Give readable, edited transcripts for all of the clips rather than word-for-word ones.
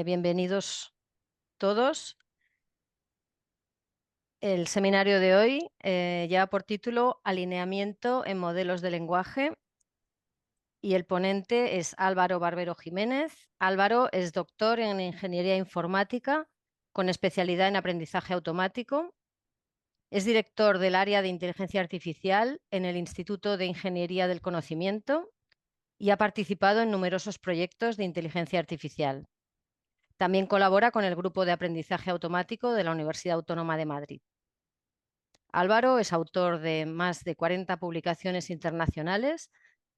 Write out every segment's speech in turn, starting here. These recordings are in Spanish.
Bienvenidos todos. El seminario de hoy lleva por título Alineamiento en modelos de lenguaje y el ponente es Álvaro Barbero Jiménez. Álvaro es doctor en Ingeniería Informática con especialidad en aprendizaje automático. Es director del área de inteligencia artificial en el Instituto de Ingeniería del Conocimiento y ha participado en numerosos proyectos de inteligencia artificial. También colabora con el Grupo de Aprendizaje Automático de la Universidad Autónoma de Madrid. Álvaro es autor de más de 40 publicaciones internacionales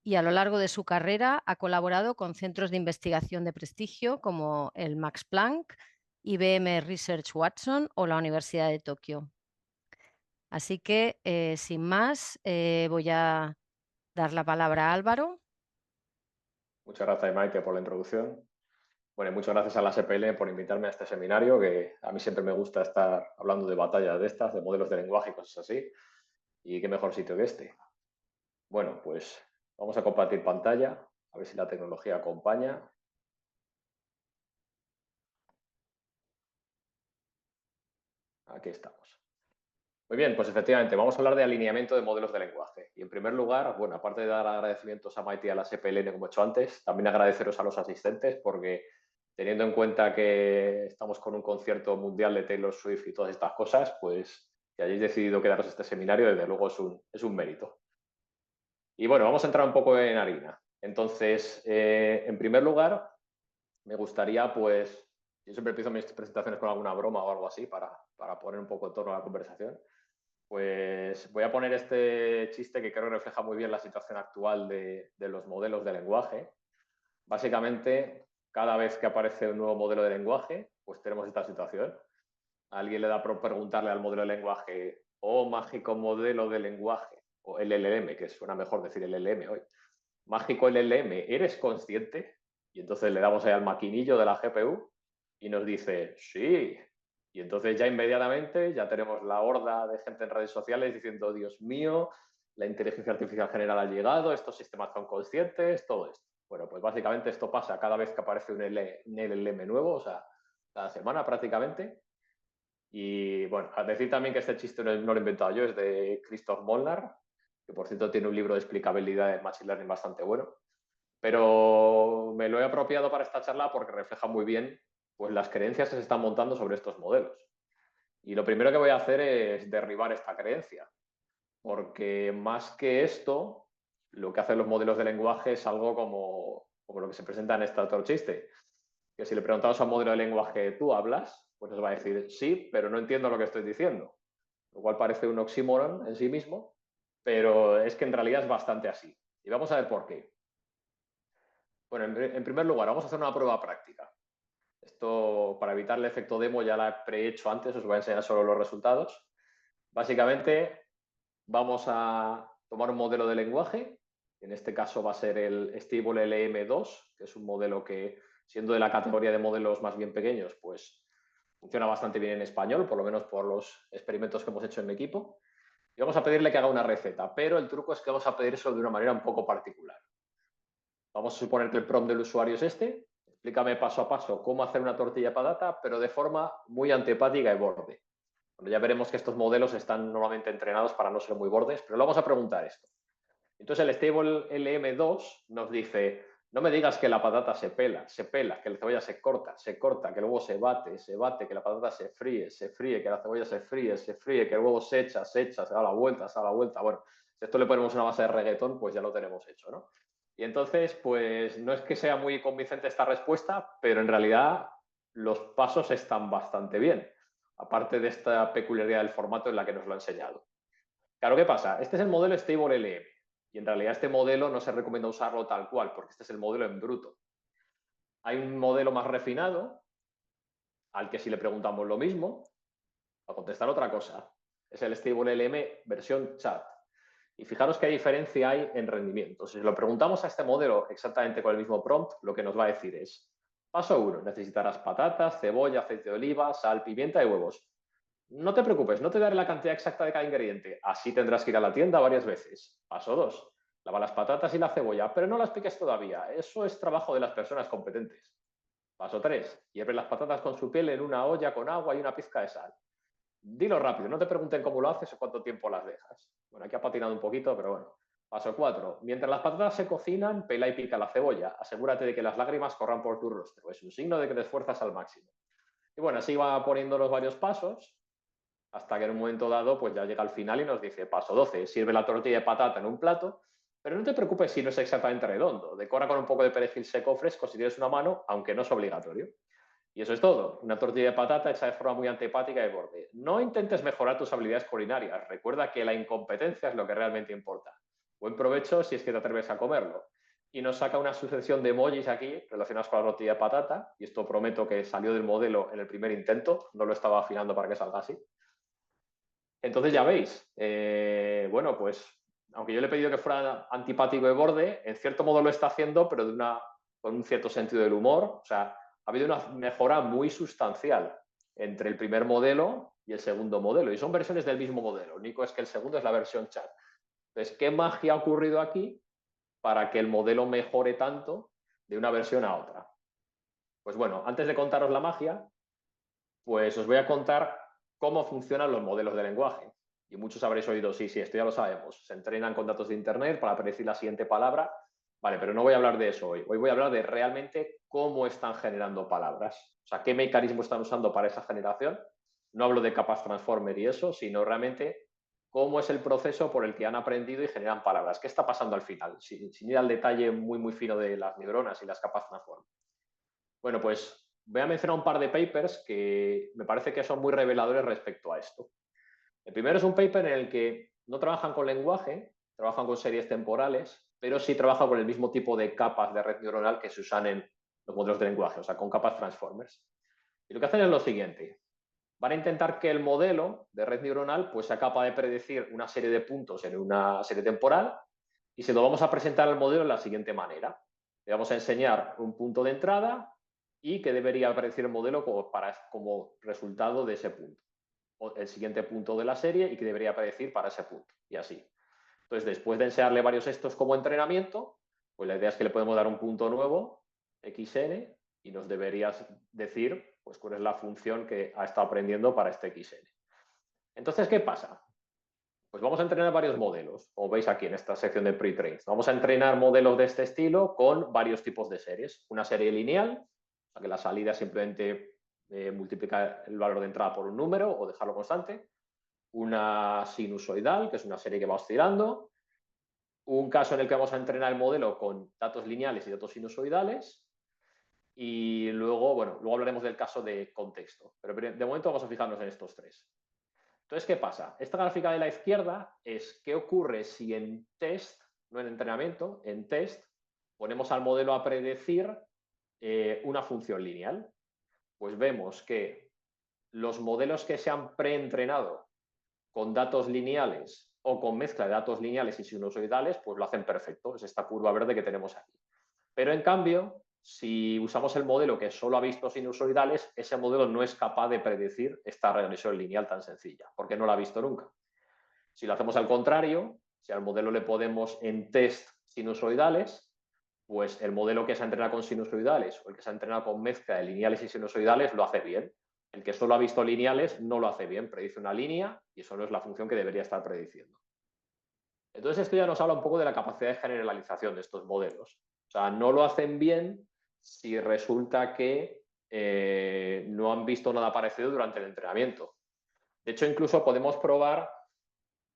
y a lo largo de su carrera ha colaborado con centros de investigación de prestigio como el Max Planck, IBM Research Watson o la Universidad de Tokio. Así que, sin más, voy a dar la palabra a Álvaro. Muchas gracias, Maite, por la introducción. Bueno, y muchas gracias a la SPL por invitarme a este seminario, que a mí siempre me gusta estar hablando de batallas de estas, de modelos de lenguaje y cosas así. Y qué mejor sitio que este. Bueno, pues vamos a compartir pantalla, a ver si la tecnología acompaña. Aquí estamos. Muy bien, pues efectivamente, vamos a hablar de alineamiento de modelos de lenguaje. Y en primer lugar, bueno, aparte de dar agradecimientos a Maite y a la SPLN, como he hecho antes, también agradeceros a los asistentes porque teniendo en cuenta que estamos con un concierto mundial de Taylor Swift y todas estas cosas, pues que hayáis decidido quedaros a este seminario, desde luego es un mérito. Y bueno, vamos a entrar un poco en harina. Entonces, en primer lugar, me gustaría, pues, yo siempre empiezo mis presentaciones con alguna broma o algo así para poner un poco en torno a la conversación. Pues voy a poner este chiste que creo que refleja muy bien la situación actual de los modelos de lenguaje. Básicamente, cada vez que aparece un nuevo modelo de lenguaje, pues tenemos esta situación. Alguien le da por preguntarle al modelo de lenguaje, oh mágico modelo de lenguaje, o LLM, que suena mejor decir LLM hoy. Mágico LLM, ¿eres consciente? Y entonces le damos ahí al maquinillo de la GPU y nos dice, sí. Y entonces ya inmediatamente ya tenemos la horda de gente en redes sociales diciendo, Dios mío, la inteligencia artificial general ha llegado, estos sistemas son conscientes, todo esto. Bueno, pues básicamente esto pasa cada vez que aparece un LLM nuevo, o sea, cada semana prácticamente. Y bueno, a decir también que este chiste no lo he inventado yo, es de Christoph Molnar, que por cierto tiene un libro de explicabilidad de Machine Learning bastante bueno. Pero me lo he apropiado para esta charla porque refleja muy bien pues, las creencias que se están montando sobre estos modelos. Y lo primero que voy a hacer es derribar esta creencia, porque más que esto, lo que hacen los modelos de lenguaje es algo como lo que se presenta en este otro chiste, que si le preguntamos a un modelo de lenguaje, ¿tú hablas? Pues nos va a decir, sí, pero no entiendo lo que estoy diciendo. Lo cual parece un oxímoron en sí mismo, pero es que en realidad es bastante así. Y vamos a ver por qué. Bueno, en primer lugar, vamos a hacer una prueba práctica. Esto, para evitar el efecto demo, ya la he prehecho antes, os voy a enseñar solo los resultados. Básicamente, vamos a tomar un modelo de lenguaje, en este caso va a ser el Stable LM2, que es un modelo que, siendo de la categoría de modelos más bien pequeños, pues funciona bastante bien en español, por lo menos por los experimentos que hemos hecho en mi equipo. Y vamos a pedirle que haga una receta, pero el truco es que vamos a pedir eso de una manera un poco particular. Vamos a suponer que el prompt del usuario es este. Explícame paso a paso cómo hacer una tortilla de patata, pero de forma muy antipática y borde. Bueno, ya veremos que estos modelos están normalmente entrenados para no ser muy bordes, pero le vamos a preguntar esto. Entonces el stable LM2 nos dice, no me digas que la patata se pela, que la cebolla se corta, que luego se bate, que la patata se fríe, que la cebolla se fríe, que el huevo se echa, se da la vuelta, se da la vuelta. Bueno, si esto le ponemos una base de reggaetón, pues ya lo tenemos hecho, ¿no? Y entonces, pues no es que sea muy convincente esta respuesta, pero en realidad los pasos están bastante bien, aparte de esta peculiaridad del formato en la que nos lo ha enseñado. Claro, ¿qué pasa? Este es el modelo Stable LM y en realidad este modelo no se recomienda usarlo tal cual porque este es el modelo en bruto. Hay un modelo más refinado al que si le preguntamos lo mismo, va a contestar otra cosa. Es el Stable LM versión chat. Y fijaros qué diferencia hay en rendimiento. Si lo preguntamos a este modelo exactamente con el mismo prompt, lo que nos va a decir es, paso 1, necesitarás patatas, cebolla, aceite de oliva, sal, pimienta y huevos. No te preocupes, no te daré la cantidad exacta de cada ingrediente. Así tendrás que ir a la tienda varias veces. Paso 2, lava las patatas y la cebolla, pero no las piques todavía. Eso es trabajo de las personas competentes. Paso 3. Hierve las patatas con su piel en una olla con agua y una pizca de sal. Dilo rápido, no te pregunten cómo lo haces o cuánto tiempo las dejas. Bueno, aquí ha patinado un poquito, pero bueno. Paso 4. Mientras las patatas se cocinan, pela y pica la cebolla. Asegúrate de que las lágrimas corran por tu rostro. Es un signo de que te esfuerzas al máximo. Y bueno, así va poniendo los varios pasos hasta que en un momento dado pues ya llega al final y nos dice paso 12, sirve la tortilla de patata en un plato, pero no te preocupes si no es exactamente redondo. Decora con un poco de perejil seco fresco si tienes una mano, aunque no es obligatorio. Y eso es todo, una tortilla de patata hecha de forma muy antipática y borde. No intentes mejorar tus habilidades culinarias, recuerda que la incompetencia es lo que realmente importa. Buen provecho si es que te atreves a comerlo. Y nos saca una sucesión de emojis aquí relacionados con la tortilla de patata, y esto prometo que salió del modelo en el primer intento, no lo estaba afinando para que salga así. Entonces ya veis, bueno, pues aunque yo le he pedido que fuera antipático y borde, en cierto modo lo está haciendo, pero con un cierto sentido del humor. O sea, ha habido una mejora muy sustancial entre el primer modelo y el segundo modelo. Y son versiones del mismo modelo. Lo único es que el segundo es la versión chat. Entonces, ¿qué magia ha ocurrido aquí para que el modelo mejore tanto de una versión a otra? Pues bueno, antes de contaros la magia, pues os voy a contar cómo funcionan los modelos de lenguaje. Y muchos habréis oído, sí, esto ya lo sabemos. Se entrenan con datos de Internet para predecir la siguiente palabra. Vale, pero no voy a hablar de eso hoy. Hoy voy a hablar de realmente cómo están generando palabras. O sea, qué mecanismos están usando para esa generación. No hablo de capas transformer y eso, sino realmente cómo es el proceso por el que han aprendido y generan palabras. ¿Qué está pasando al final? Sin ir al detalle muy, muy fino de las neuronas y las capas transformer. Bueno, pues voy a mencionar un par de papers que me parece que son muy reveladores respecto a esto. El primero es un paper en el que no trabajan con lenguaje, trabajan con series temporales, pero sí trabajan con el mismo tipo de capas de red neuronal que se usan en los modelos de lenguaje, o sea, con capas transformers. Y lo que hacen es lo siguiente. Van a intentar que el modelo de red neuronal pues, sea capaz de predecir una serie de puntos en una serie temporal y se lo vamos a presentar al modelo de la siguiente manera. Le vamos a enseñar un punto de entrada y que debería aparecer el modelo como resultado de ese punto. O el siguiente punto de la serie y que debería aparecer para ese punto. Y así. Entonces, después de enseñarle varios estos como entrenamiento, pues la idea es que le podemos dar un punto nuevo, xn, y nos deberías decir pues, cuál es la función que ha estado aprendiendo para este xn. Entonces, ¿qué pasa? Pues vamos a entrenar varios modelos, como veis aquí en esta sección de pre-trains. Vamos a entrenar modelos de este estilo con varios tipos de series. Una serie lineal, o sea que la salida simplemente multiplica el valor de entrada por un número o dejarlo constante. Una sinusoidal, que es una serie que va oscilando. Un caso en el que vamos a entrenar el modelo con datos lineales y datos sinusoidales. Y luego, bueno, luego hablaremos del caso de contexto. Pero de momento vamos a fijarnos en estos tres. Entonces, ¿qué pasa? Esta gráfica de la izquierda es qué ocurre si en test, no en entrenamiento, en test, ponemos al modelo a predecir una función lineal. Pues vemos que los modelos que se han preentrenado con datos lineales o con mezcla de datos lineales y sinusoidales, pues lo hacen perfecto. Es esta curva verde que tenemos aquí. Pero en cambio, si usamos el modelo que solo ha visto sinusoidales, ese modelo no es capaz de predecir esta regresión lineal tan sencilla, porque no la ha visto nunca. Si lo hacemos al contrario, si al modelo le podemos en test sinusoidales, pues el modelo que se ha entrenado con sinusoidales o el que se ha entrenado con mezcla de lineales y sinusoidales lo hace bien. El que solo ha visto lineales no lo hace bien, predice una línea y eso no es la función que debería estar prediciendo. Entonces esto ya nos habla un poco de la capacidad de generalización de estos modelos. O sea, no lo hacen bien si resulta que no han visto nada parecido durante el entrenamiento. De hecho, incluso podemos probar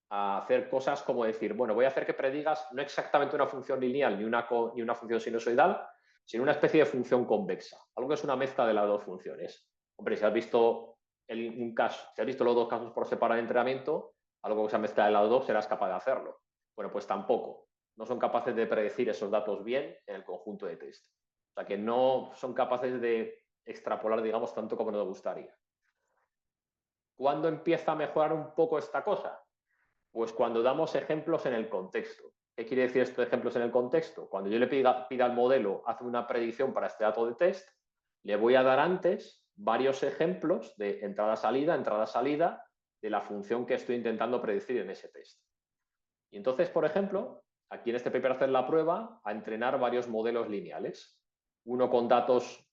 a hacer cosas como decir, bueno, voy a hacer que predigas no exactamente una función lineal ni una función sinusoidal, sino una especie de función convexa, algo que es una mezcla de las dos funciones. Hombre, si has visto un caso, si has visto los dos casos por separado de entrenamiento, algo que sea mezcla de las dos, serás capaz de hacerlo. Bueno, pues tampoco. No son capaces de predecir esos datos bien en el conjunto de test. O sea, que no son capaces de extrapolar, digamos, tanto como nos gustaría. ¿Cuándo empieza a mejorar un poco esta cosa? Pues cuando damos ejemplos en el contexto. ¿Qué quiere decir esto de ejemplos en el contexto? Cuando yo le pida al modelo, hace una predicción para este dato de test, le voy a dar antes varios ejemplos de entrada-salida de la función que estoy intentando predecir en ese test. Y entonces, por ejemplo, aquí en este paper hacer la prueba a entrenar varios modelos lineales. Uno con datos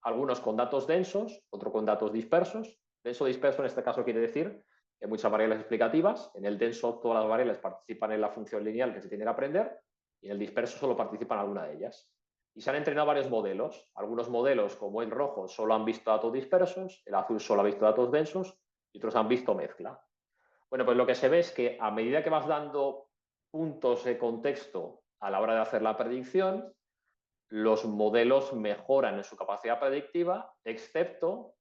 algunos con datos densos, otro con datos dispersos. Denso disperso en este caso quiere decir que hay muchas variables explicativas. En el denso todas las variables participan en la función lineal que se tiene que aprender y en el disperso solo participan alguna de ellas. Y se han entrenado varios modelos. Algunos modelos, como el rojo, solo han visto datos dispersos, el azul solo ha visto datos densos y otros han visto mezcla. Bueno, pues lo que se ve es que a medida que vas dando puntos de contexto a la hora de hacer la predicción, los modelos mejoran en su capacidad predictiva, excepto,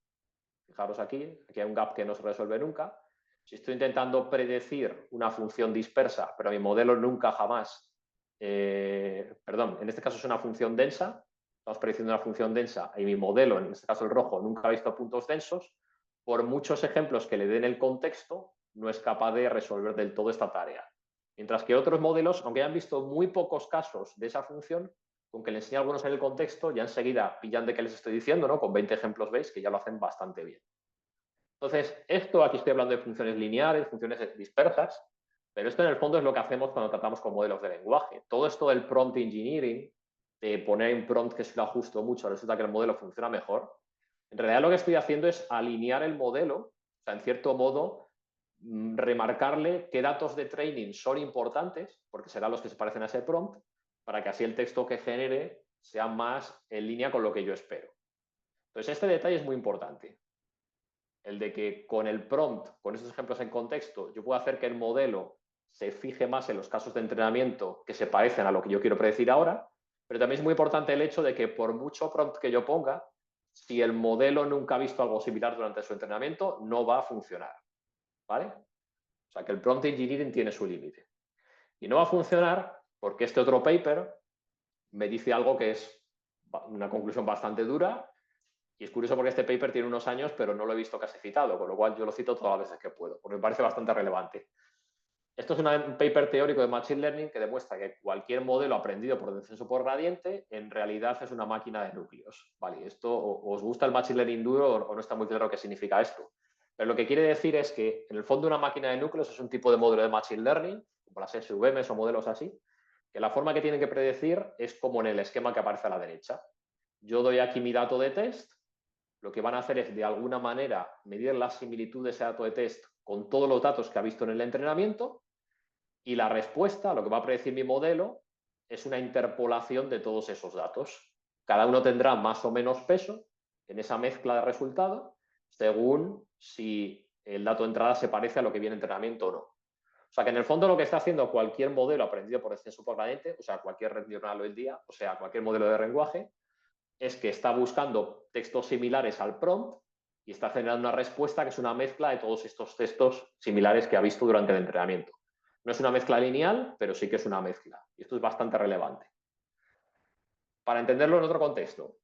fijaros aquí hay un gap que no se resuelve nunca. Si estoy intentando predecir una función dispersa, pero mi modelo nunca jamás, perdón, en este caso es una función densa, estamos prediciendo una función densa y mi modelo, en este caso el rojo, nunca ha visto puntos densos, por muchos ejemplos que le den el contexto, no es capaz de resolver del todo esta tarea. Mientras que otros modelos, aunque hayan visto muy pocos casos de esa función, con que le enseñe algunos en el contexto, ya enseguida pillan de qué les estoy diciendo, ¿no? Con 20 ejemplos veis que ya lo hacen bastante bien. Entonces, esto aquí estoy hablando de funciones lineares, funciones dispersas, pero esto en el fondo es lo que hacemos cuando tratamos con modelos de lenguaje. Todo esto del prompt engineering, de poner un prompt que si lo ajusto mucho resulta que el modelo funciona mejor, en realidad lo que estoy haciendo es alinear el modelo, o sea, en cierto modo, remarcarle qué datos de training son importantes, porque serán los que se parecen a ese prompt, para que así el texto que genere sea más en línea con lo que yo espero. Entonces, este detalle es muy importante. El de que con el prompt, con estos ejemplos en contexto, yo puedo hacer que el modelo se fije más en los casos de entrenamiento que se parecen a lo que yo quiero predecir ahora, pero también es muy importante el hecho de que por mucho prompt que yo ponga, si el modelo nunca ha visto algo similar durante su entrenamiento, no va a funcionar. ¿Vale? O sea que el prompt engineering tiene su límite. Y no va a funcionar porque este otro paper me dice algo que es una conclusión bastante dura. Y es curioso porque este paper tiene unos años, pero no lo he visto casi citado, con lo cual yo lo cito todas las veces que puedo, porque me parece bastante relevante. Esto es un paper teórico de Machine Learning que demuestra que cualquier modelo aprendido por descenso por gradiente en realidad es una máquina de núcleos. ¿Vale? Esto, ¿os gusta el Machine Learning duro o no está muy claro qué significa esto? Pero lo que quiere decir es que en el fondo una máquina de núcleos es un tipo de modelo de Machine Learning, como las SVMs o modelos así, que la forma que tienen que predecir es como en el esquema que aparece a la derecha. Yo doy aquí mi dato de test, lo que van a hacer es de alguna manera medir la similitud de ese dato de test con todos los datos que ha visto en el entrenamiento y la respuesta, lo que va a predecir mi modelo, es una interpolación de todos esos datos. Cada uno tendrá más o menos peso en esa mezcla de resultados según si el dato de entrada se parece a lo que viene en entrenamiento o no. O sea que en el fondo lo que está haciendo cualquier modelo aprendido por descenso por gradiente, o sea, cualquier red neuronal hoy en día, o sea, cualquier modelo de lenguaje, es que está buscando textos similares al prompt y está generando una respuesta que es una mezcla de todos estos textos similares que ha visto durante el entrenamiento. No es una mezcla lineal, pero sí que es una mezcla. Y esto es bastante relevante. Para entenderlo en otro contexto,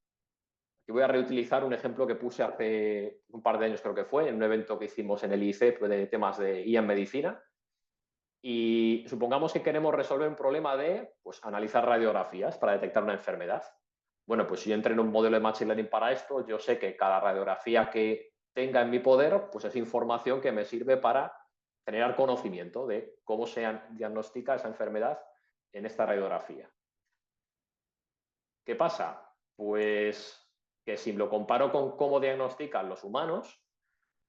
aquí voy a reutilizar un ejemplo que puse hace un par de años, creo que fue, en un evento que hicimos en el IEC de temas de IA en medicina. Y supongamos que queremos resolver un problema de pues, analizar radiografías para detectar una enfermedad. Bueno, pues si yo entreno un modelo de Machine Learning para esto, yo sé que cada radiografía que tenga en mi poder, pues es información que me sirve para generar conocimiento de cómo se diagnostica esa enfermedad en esta radiografía. ¿Qué pasa? Pues que si lo comparo con cómo diagnostican los humanos,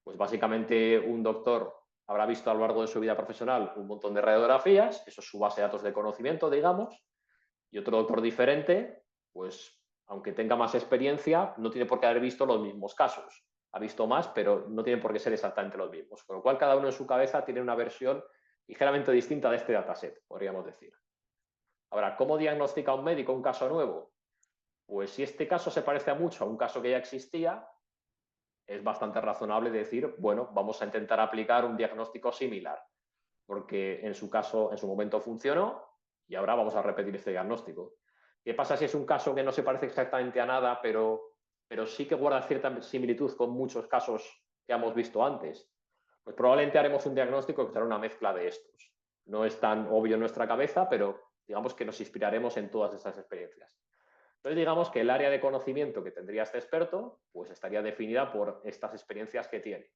pues básicamente un doctor habrá visto a lo largo de su vida profesional un montón de radiografías, eso es su base de datos de conocimiento, digamos, y otro doctor diferente, pues aunque tenga más experiencia, no tiene por qué haber visto los mismos casos. Ha visto más, pero no tienen por qué ser exactamente los mismos. Con lo cual, cada uno en su cabeza tiene una versión ligeramente distinta de este dataset, podríamos decir. Ahora, ¿cómo diagnostica un médico un caso nuevo? Pues si este caso se parece mucho a un caso que ya existía, es bastante razonable decir, bueno, vamos a intentar aplicar un diagnóstico similar, porque en su caso, en su momento funcionó y ahora vamos a repetir este diagnóstico. ¿Qué pasa si es un caso que no se parece exactamente a nada, pero sí que guarda cierta similitud con muchos casos que hemos visto antes? Pues probablemente haremos un diagnóstico que será una mezcla de estos. No es tan obvio en nuestra cabeza, pero digamos que nos inspiraremos en todas esas experiencias. Entonces, digamos que el área de conocimiento que tendría este experto, pues estaría definida por estas experiencias que tiene.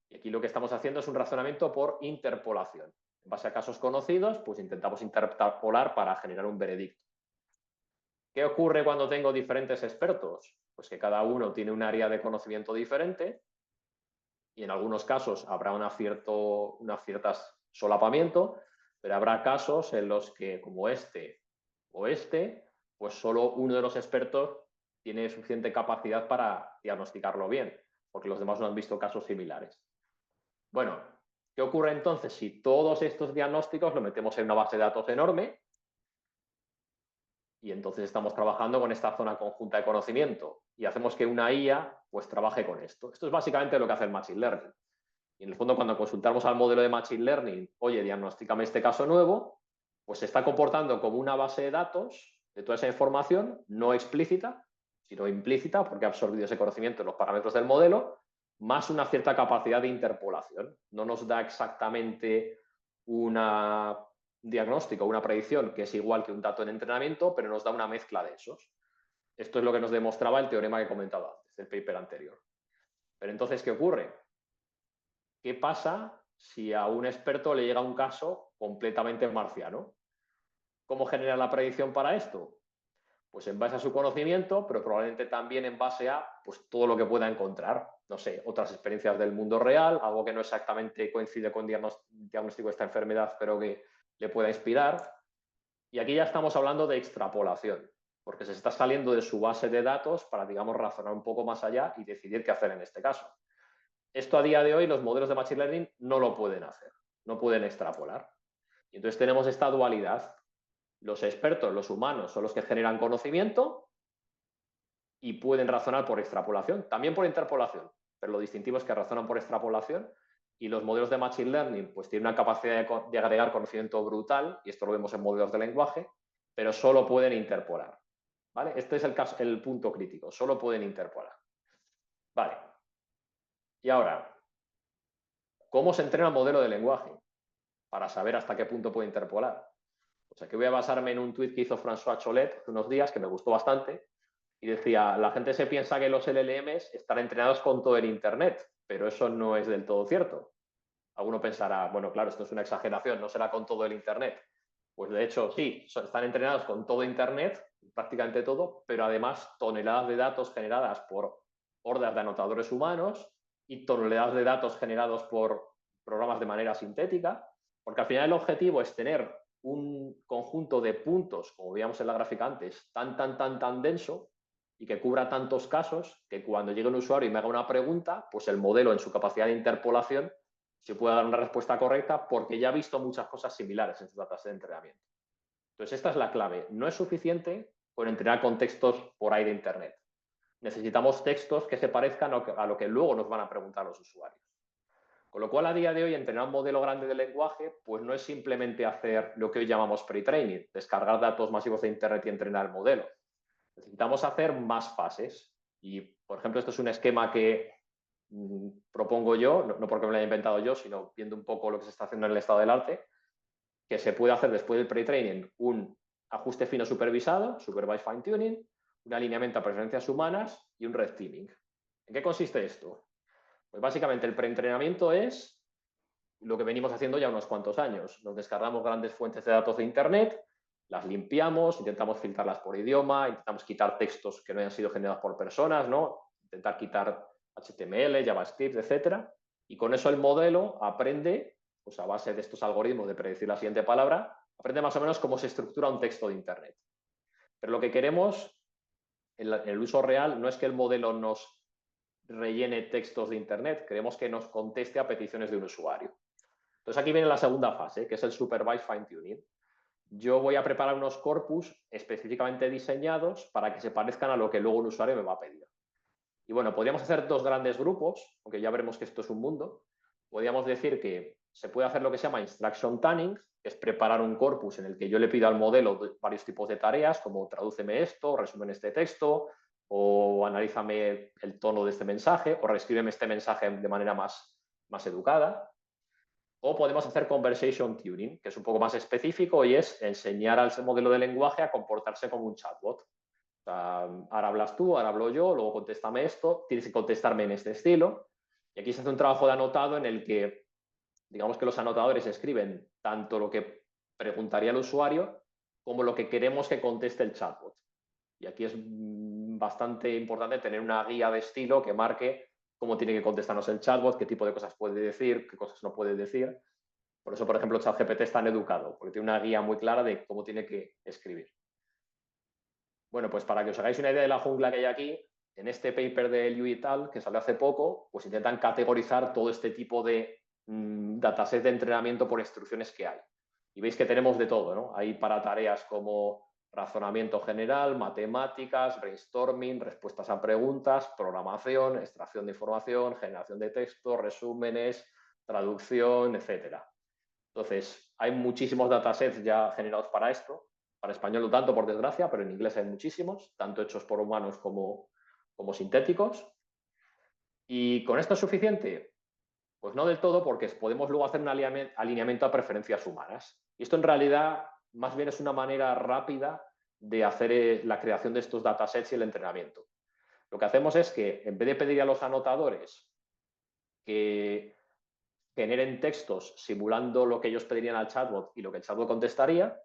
Y aquí lo que estamos haciendo es un razonamiento por interpolación. En base a casos conocidos, pues intentamos interpolar para generar un veredicto. ¿Qué ocurre cuando tengo diferentes expertos? Pues que cada uno tiene un área de conocimiento diferente y en algunos casos habrá una ciertas solapamiento, pero habrá casos en los que, como este o este, pues solo uno de los expertos tiene suficiente capacidad para diagnosticarlo bien, porque los demás no han visto casos similares. Bueno, ¿qué ocurre entonces si todos estos diagnósticos los metemos en una base de datos enorme? Y entonces estamos trabajando con esta zona conjunta de conocimiento y hacemos que una IA pues trabaje con esto. Esto es básicamente lo que hace el Machine Learning. Y en el fondo, cuando consultamos al modelo de Machine Learning, oye, diagnostícame este caso nuevo, pues se está comportando como una base de datos de toda esa información, no explícita, sino implícita, porque ha absorbido ese conocimiento en los parámetros del modelo, más una cierta capacidad de interpolación. No nos da exactamente una diagnóstico, una predicción que es igual que un dato en entrenamiento, pero nos da una mezcla de esos. Esto es lo que nos demostraba el teorema que he comentado antes, el paper anterior. Pero entonces, ¿qué ocurre? ¿Qué pasa si a un experto le llega un caso completamente marciano? ¿Cómo genera la predicción para esto? Pues en base a su conocimiento, pero probablemente también en base a pues, todo lo que pueda encontrar. No sé, otras experiencias del mundo real, algo que no exactamente coincide con diagnóstico de esta enfermedad, pero que le pueda inspirar. Y aquí ya estamos hablando de extrapolación, porque se está saliendo de su base de datos para, digamos, razonar un poco más allá y decidir qué hacer en este caso. Esto a día de hoy los modelos de Machine Learning no lo pueden hacer, no pueden extrapolar. Y entonces tenemos esta dualidad. Los expertos, los humanos, son los que generan conocimiento y pueden razonar por extrapolación, también por interpolación, pero lo distintivo es que razonan por extrapolación y los modelos de Machine Learning pues tienen una capacidad de agregar conocimiento brutal, y esto lo vemos en modelos de lenguaje, pero solo pueden interpolar. ¿Vale? Este es el punto crítico, solo pueden interpolar. Vale. Y ahora, ¿cómo se entrena el modelo de lenguaje? Para saber hasta qué punto puede interpolar. O sea, que voy a basarme en un tuit que hizo François Cholet hace unos días, que me gustó bastante, y decía, la gente se piensa que los LLMs están entrenados con todo el Internet, pero eso no es del todo cierto. Alguno pensará, bueno, claro, esto es una exageración, no será con todo el Internet. Pues de hecho, sí, están entrenados con todo Internet, prácticamente todo, pero además toneladas de datos generadas por hordas de anotadores humanos y toneladas de datos generados por programas de manera sintética, porque al final el objetivo es tener un conjunto de puntos, como veíamos en la gráfica antes, tan denso y que cubra tantos casos que cuando llegue un usuario y me haga una pregunta, pues el modelo en su capacidad de interpolación se pueda dar una respuesta correcta porque ya ha visto muchas cosas similares en sus datos de entrenamiento. Entonces, esta es la clave. No es suficiente con entrenar con textos por ahí de Internet. Necesitamos textos que se parezcan a lo que luego nos van a preguntar los usuarios. Con lo cual, a día de hoy, entrenar un modelo grande de lenguaje, pues no es simplemente hacer lo que hoy llamamos pre-training, descargar datos masivos de Internet y entrenar el modelo. Necesitamos hacer más fases. Y, por ejemplo, esto es un esquema que propongo yo, no porque me lo haya inventado yo, sino viendo un poco lo que se está haciendo en el estado del arte, que se puede hacer después del pre-training un ajuste fino supervisado, supervised fine tuning, un alineamiento a preferencias humanas y un red teaming. ¿En qué consiste esto? Pues básicamente el preentrenamiento es lo que venimos haciendo ya unos cuantos años. Nos descargamos grandes fuentes de datos de Internet, las limpiamos, intentamos filtrarlas por idioma, intentamos quitar textos que no hayan sido generados por personas, ¿no? Intentar quitar HTML, JavaScript, etcétera. Y con eso el modelo aprende, pues a base de estos algoritmos de predecir la siguiente palabra, aprende más o menos cómo se estructura un texto de Internet. Pero lo que queremos en el uso real no es que el modelo nos rellene textos de Internet, queremos que nos conteste a peticiones de un usuario. Entonces aquí viene la segunda fase, que es el Supervised Fine Tuning. Yo voy a preparar unos corpus específicamente diseñados para que se parezcan a lo que luego un usuario me va a pedir. Y bueno, podríamos hacer dos grandes grupos, aunque ya veremos que esto es un mundo. Podríamos decir que se puede hacer lo que se llama Instruction Tuning, que es preparar un corpus en el que yo le pido al modelo varios tipos de tareas, como tradúceme esto, resumen este texto, o analízame el tono de este mensaje, o reescríbeme este mensaje de manera más educada. O podemos hacer conversation tuning, que es un poco más específico y es enseñar al modelo de lenguaje a comportarse como un chatbot. O sea, ahora hablas tú, ahora hablo yo, luego contéstame esto, tienes que contestarme en este estilo. Y aquí se hace un trabajo de anotado en el que, digamos que los anotadores escriben tanto lo que preguntaría el usuario como lo que queremos que conteste el chatbot. Y aquí es bastante importante tener una guía de estilo que marque cómo tiene que contestarnos el chatbot, qué tipo de cosas puede decir, qué cosas no puede decir. Por eso, por ejemplo, ChatGPT es tan educado, porque tiene una guía muy clara de cómo tiene que escribir. Bueno, pues para que os hagáis una idea de la jungla que hay aquí, en este paper de Liu y tal, que salió hace poco, pues intentan categorizar todo este tipo de dataset de entrenamiento por instrucciones que hay. Y veis que tenemos de todo, ¿no? Hay para tareas como razonamiento general, matemáticas, brainstorming, respuestas a preguntas, programación, extracción de información, generación de texto, resúmenes, traducción, etcétera. Entonces, hay muchísimos datasets ya generados para esto. Para español no tanto, por desgracia, pero en inglés hay muchísimos, tanto hechos por humanos como sintéticos. ¿Y con esto es suficiente? Pues no del todo, porque podemos luego hacer un alineamiento a preferencias humanas. Y esto en realidad más bien es una manera rápida de hacer la creación de estos datasets y el entrenamiento. Lo que hacemos es que en vez de pedir a los anotadores que generen textos simulando lo que ellos pedirían al chatbot y lo que el chatbot contestaría,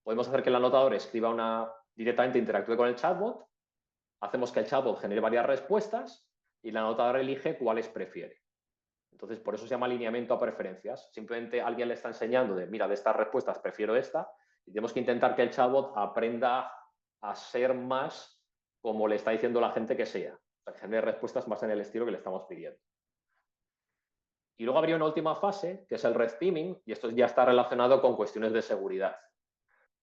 podemos hacer que el anotador escriba directamente interactúe con el chatbot, hacemos que el chatbot genere varias respuestas y el anotador elige cuáles prefiere. Entonces, por eso se llama alineamiento a preferencias. Simplemente alguien le está enseñando de, mira, de estas respuestas prefiero esta, y tenemos que intentar que el chatbot aprenda a ser más como le está diciendo la gente que sea. O sea, que genere respuestas más en el estilo que le estamos pidiendo. Y luego habría una última fase, que es el red teaming, y esto ya está relacionado con cuestiones de seguridad.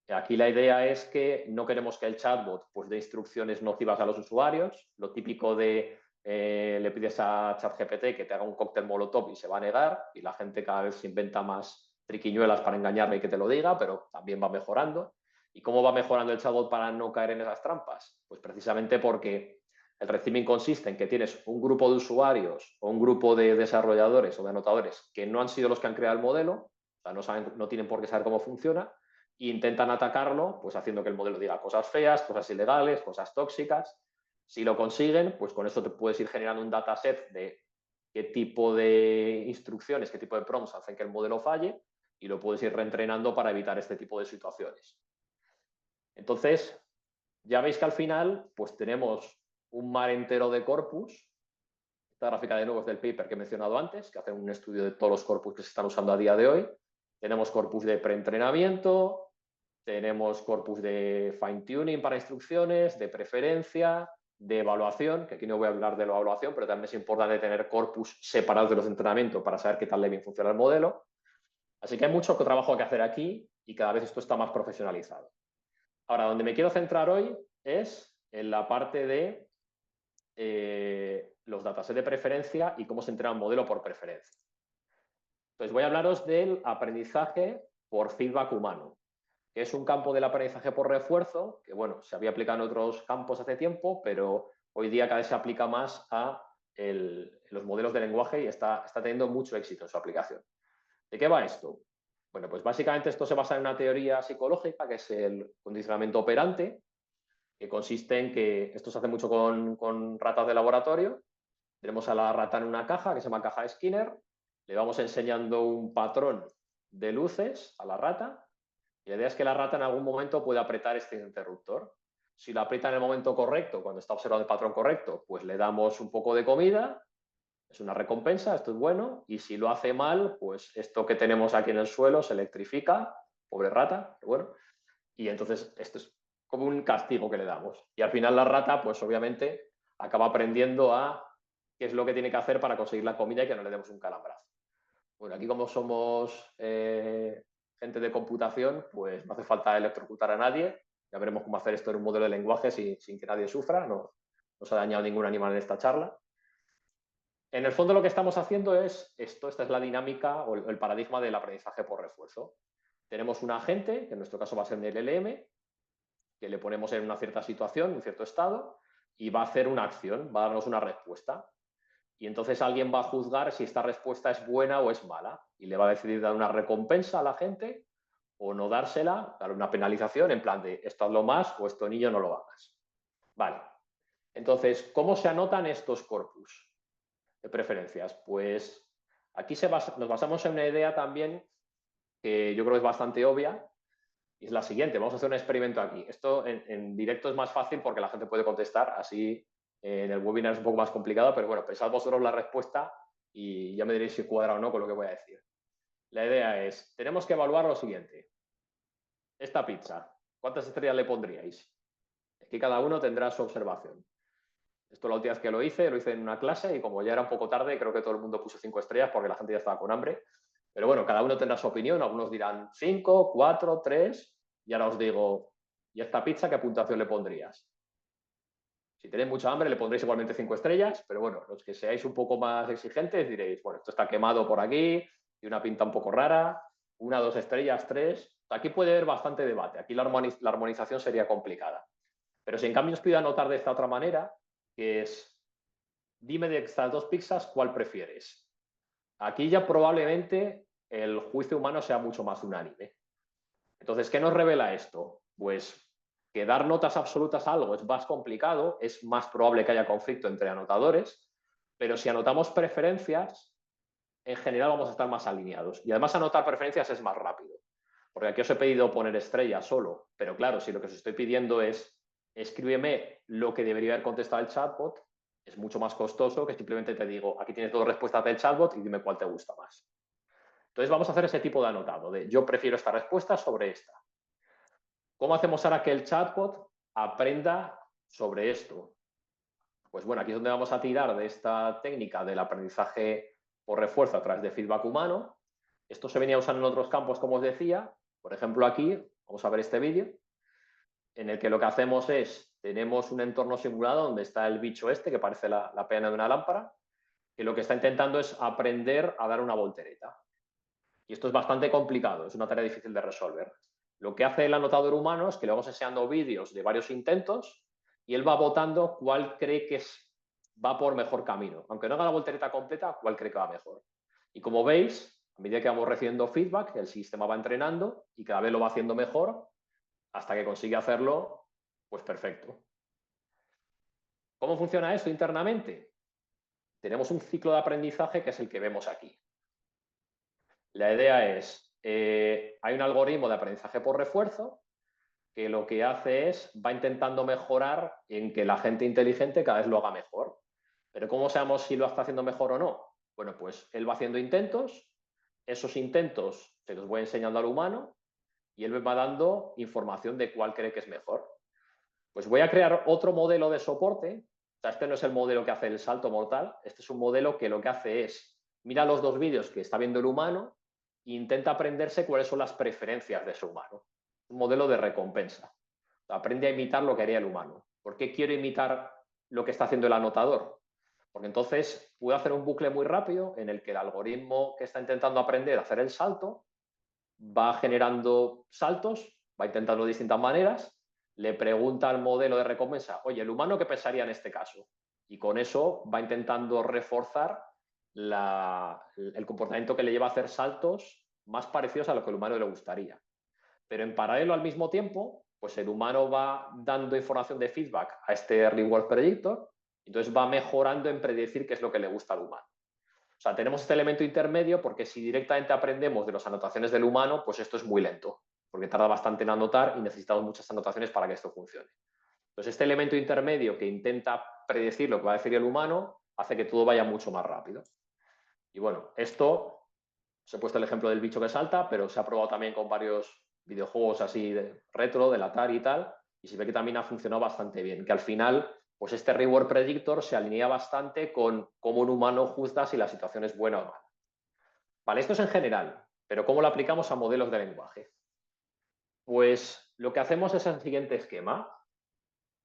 Aquí la idea es que no queremos que el chatbot pues, dé instrucciones nocivas a los usuarios. Lo típico de le pides a ChatGPT que te haga un cóctel molotov y se va a negar, y la gente cada vez se inventa más triquiñuelas para engañarle y que te lo diga, pero también va mejorando. ¿Y cómo va mejorando el chatbot para no caer en esas trampas? Pues precisamente porque el red teaming consiste en que tienes un grupo de usuarios o un grupo de desarrolladores o de anotadores que no han sido los que han creado el modelo, o sea, no tienen por qué saber cómo funciona, e intentan atacarlo pues haciendo que el modelo diga cosas feas, cosas ilegales, cosas tóxicas. Si lo consiguen, pues con eso te puedes ir generando un dataset de qué tipo de instrucciones, qué tipo de prompts hacen que el modelo falle, y lo puedes ir reentrenando para evitar este tipo de situaciones. Entonces, ya veis que al final pues tenemos un mar entero de corpus. Esta gráfica de nuevo es del paper que he mencionado antes, que hace un estudio de todos los corpus que se están usando a día de hoy. Tenemos corpus de preentrenamiento, tenemos corpus de fine-tuning para instrucciones, de preferencia, de evaluación, que aquí no voy a hablar de la evaluación, pero también es importante tener corpus separados de los entrenamientos para saber qué tal de bien funciona el modelo. Así que hay mucho trabajo que hacer aquí y cada vez esto está más profesionalizado. Ahora, donde me quiero centrar hoy es en la parte de los datasets de preferencia y cómo se entrena un modelo por preferencia. Entonces, voy a hablaros del aprendizaje por feedback humano, que es un campo del aprendizaje por refuerzo, que bueno, se había aplicado en otros campos hace tiempo, pero hoy día cada vez se aplica más a los modelos de lenguaje y está teniendo mucho éxito en su aplicación. ¿De qué va esto? Bueno, pues básicamente esto se basa en una teoría psicológica, que es el condicionamiento operante, que consiste en que esto se hace mucho con ratas de laboratorio. Tenemos a la rata en una caja que se llama caja de Skinner, le vamos enseñando un patrón de luces a la rata, y la idea es que la rata en algún momento pueda apretar este interruptor. Si lo aprieta en el momento correcto, cuando está observando el patrón correcto, pues le damos un poco de comida, es una recompensa, esto es bueno, y si lo hace mal, pues esto que tenemos aquí en el suelo se electrifica, pobre rata, pero bueno, y entonces esto es como un castigo que le damos. Y al final la rata, pues obviamente, acaba aprendiendo a qué es lo que tiene que hacer para conseguir la comida y que no le demos un calambrazo. Bueno, aquí como somos gente de computación, pues no hace falta electrocutar a nadie. Ya veremos cómo hacer esto en un modelo de lenguaje sin que nadie sufra. No se ha dañado ningún animal en esta charla. En el fondo lo que estamos haciendo es esto, esta es la dinámica o el paradigma del aprendizaje por refuerzo. Tenemos un agente, que en nuestro caso va a ser el LLM, que le ponemos en una cierta situación, en un cierto estado, y va a hacer una acción, va a darnos una respuesta. Y entonces alguien va a juzgar si esta respuesta es buena o es mala, y le va a decidir dar una recompensa a la gente o no dársela, dar una penalización en plan de esto hazlo más o esto niño no lo hagas. Vale. Entonces, ¿cómo se anotan estos corpus de preferencias? Pues aquí nos basamos en una idea también que yo creo que es bastante obvia, Y es la siguiente, vamos a hacer un experimento aquí. Esto en directo es más fácil porque la gente puede contestar, así en el webinar es un poco más complicado, pero bueno, pensad vosotros la respuesta y ya me diréis si cuadra o no con lo que voy a decir. La idea es, tenemos que evaluar lo siguiente. Esta pizza, ¿cuántas estrellas le pondríais? Aquí cada uno tendrá su observación. Esto la última vez que lo hice en una clase y como ya era un poco tarde, creo que todo el mundo puso 5 estrellas porque la gente ya estaba con hambre. Pero bueno, cada uno tendrá su opinión. Algunos dirán 5, 4, 3. Y ahora os digo, ¿y esta pizza qué puntuación le pondrías? Si tenéis mucha hambre, le pondréis igualmente 5 estrellas, pero bueno, los que seáis un poco más exigentes diréis, bueno, esto está quemado por aquí y una pinta un poco rara, 1, 2 estrellas, 3. Aquí puede haber bastante debate. Aquí la armonización sería complicada. Pero si en cambio os pido anotar de esta otra manera, que es, dime de estas 2 pizzas, ¿cuál prefieres? Aquí ya probablemente el juicio humano sea mucho más unánime. Entonces, ¿qué nos revela esto? Pues que dar notas absolutas a algo es más complicado, es más probable que haya conflicto entre anotadores, pero si anotamos preferencias, en general vamos a estar más alineados. Y además anotar preferencias es más rápido. Porque aquí os he pedido poner estrellas solo, pero claro, si lo que os estoy pidiendo es escríbeme lo que debería haber contestado el chatbot, es mucho más costoso que simplemente te digo, aquí tienes 2 respuestas del chatbot y dime cuál te gusta más. Entonces vamos a hacer ese tipo de anotado, de yo prefiero esta respuesta sobre esta. ¿Cómo hacemos ahora que el chatbot aprenda sobre esto? Pues bueno, aquí es donde vamos a tirar de esta técnica del aprendizaje por refuerzo a través de feedback humano. Esto se venía usando en otros campos, como os decía. Por ejemplo, aquí, vamos a ver este vídeo, en el que lo que hacemos es, tenemos un entorno simulado donde está el bicho este, que parece la pena de una lámpara, que lo que está intentando es aprender a dar una voltereta. Y esto es bastante complicado, es una tarea difícil de resolver. Lo que hace el anotador humano es que le vamos enseñando vídeos de varios intentos y él va votando cuál cree que va por mejor camino. Aunque no haga la voltereta completa, cuál cree que va mejor. Y como veis, a medida que vamos recibiendo feedback, el sistema va entrenando y cada vez lo va haciendo mejor hasta que consigue hacerlo, pues perfecto. ¿Cómo funciona esto internamente? Tenemos un ciclo de aprendizaje que es el que vemos aquí. La idea es, hay un algoritmo de aprendizaje por refuerzo que lo que hace es, va intentando mejorar en que la gente inteligente cada vez lo haga mejor. Pero ¿cómo sabemos si lo está haciendo mejor o no? Bueno, pues él va haciendo intentos, esos intentos se los voy enseñando al humano y él me va dando información de cuál cree que es mejor. Pues voy a crear otro modelo de soporte. O sea, este no es el modelo que hace el salto mortal, este es un modelo que lo que hace es, mira los 2 vídeos que está viendo el humano e intenta aprenderse cuáles son las preferencias de ese humano. Un modelo de recompensa. Aprende a imitar lo que haría el humano. ¿Por qué quiero imitar lo que está haciendo el anotador? Porque entonces puedo hacer un bucle muy rápido en el que el algoritmo que está intentando aprender a hacer el salto va generando saltos, va intentando de distintas maneras, le pregunta al modelo de recompensa, oye, ¿el humano qué pensaría en este caso? Y con eso va intentando reforzar el comportamiento que le lleva a hacer saltos más parecidos a lo que el humano le gustaría. Pero en paralelo, al mismo tiempo, pues el humano va dando información de feedback a este reward predictor, entonces va mejorando en predecir qué es lo que le gusta al humano. O sea, tenemos este elemento intermedio porque si directamente aprendemos de las anotaciones del humano, pues esto es muy lento, porque tarda bastante en anotar y necesitamos muchas anotaciones para que esto funcione. Entonces, este elemento intermedio que intenta predecir lo que va a decir el humano hace que todo vaya mucho más rápido. Y bueno, esto, os he puesto el ejemplo del bicho que salta, pero se ha probado también con varios videojuegos así de retro, del Atari y tal, y se ve que también ha funcionado bastante bien, que al final pues este reward predictor se alinea bastante con cómo un humano juzga si la situación es buena o mala. Vale, esto es en general, pero ¿cómo lo aplicamos a modelos de lenguaje? Pues lo que hacemos es el siguiente esquema.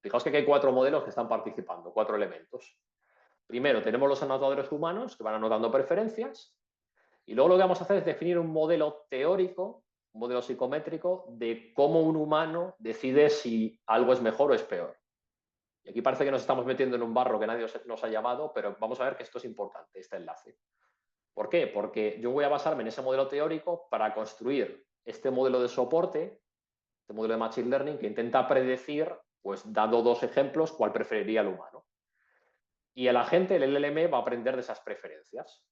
Fijaos que aquí hay 4 modelos que están participando, 4 elementos. Primero tenemos los anotadores humanos que van anotando preferencias y luego lo que vamos a hacer es definir un modelo teórico, un modelo psicométrico de cómo un humano decide si algo es mejor o es peor. Y aquí parece que nos estamos metiendo en un barro que nadie nos ha llamado, pero vamos a ver que esto es importante, este enlace. ¿Por qué? Porque yo voy a basarme en ese modelo teórico para construir este modelo de soporte, este modelo de Machine Learning que intenta predecir, pues dando 2 ejemplos, cuál preferiría el humano. Y el agente, el LLM, va a aprender de esas preferencias.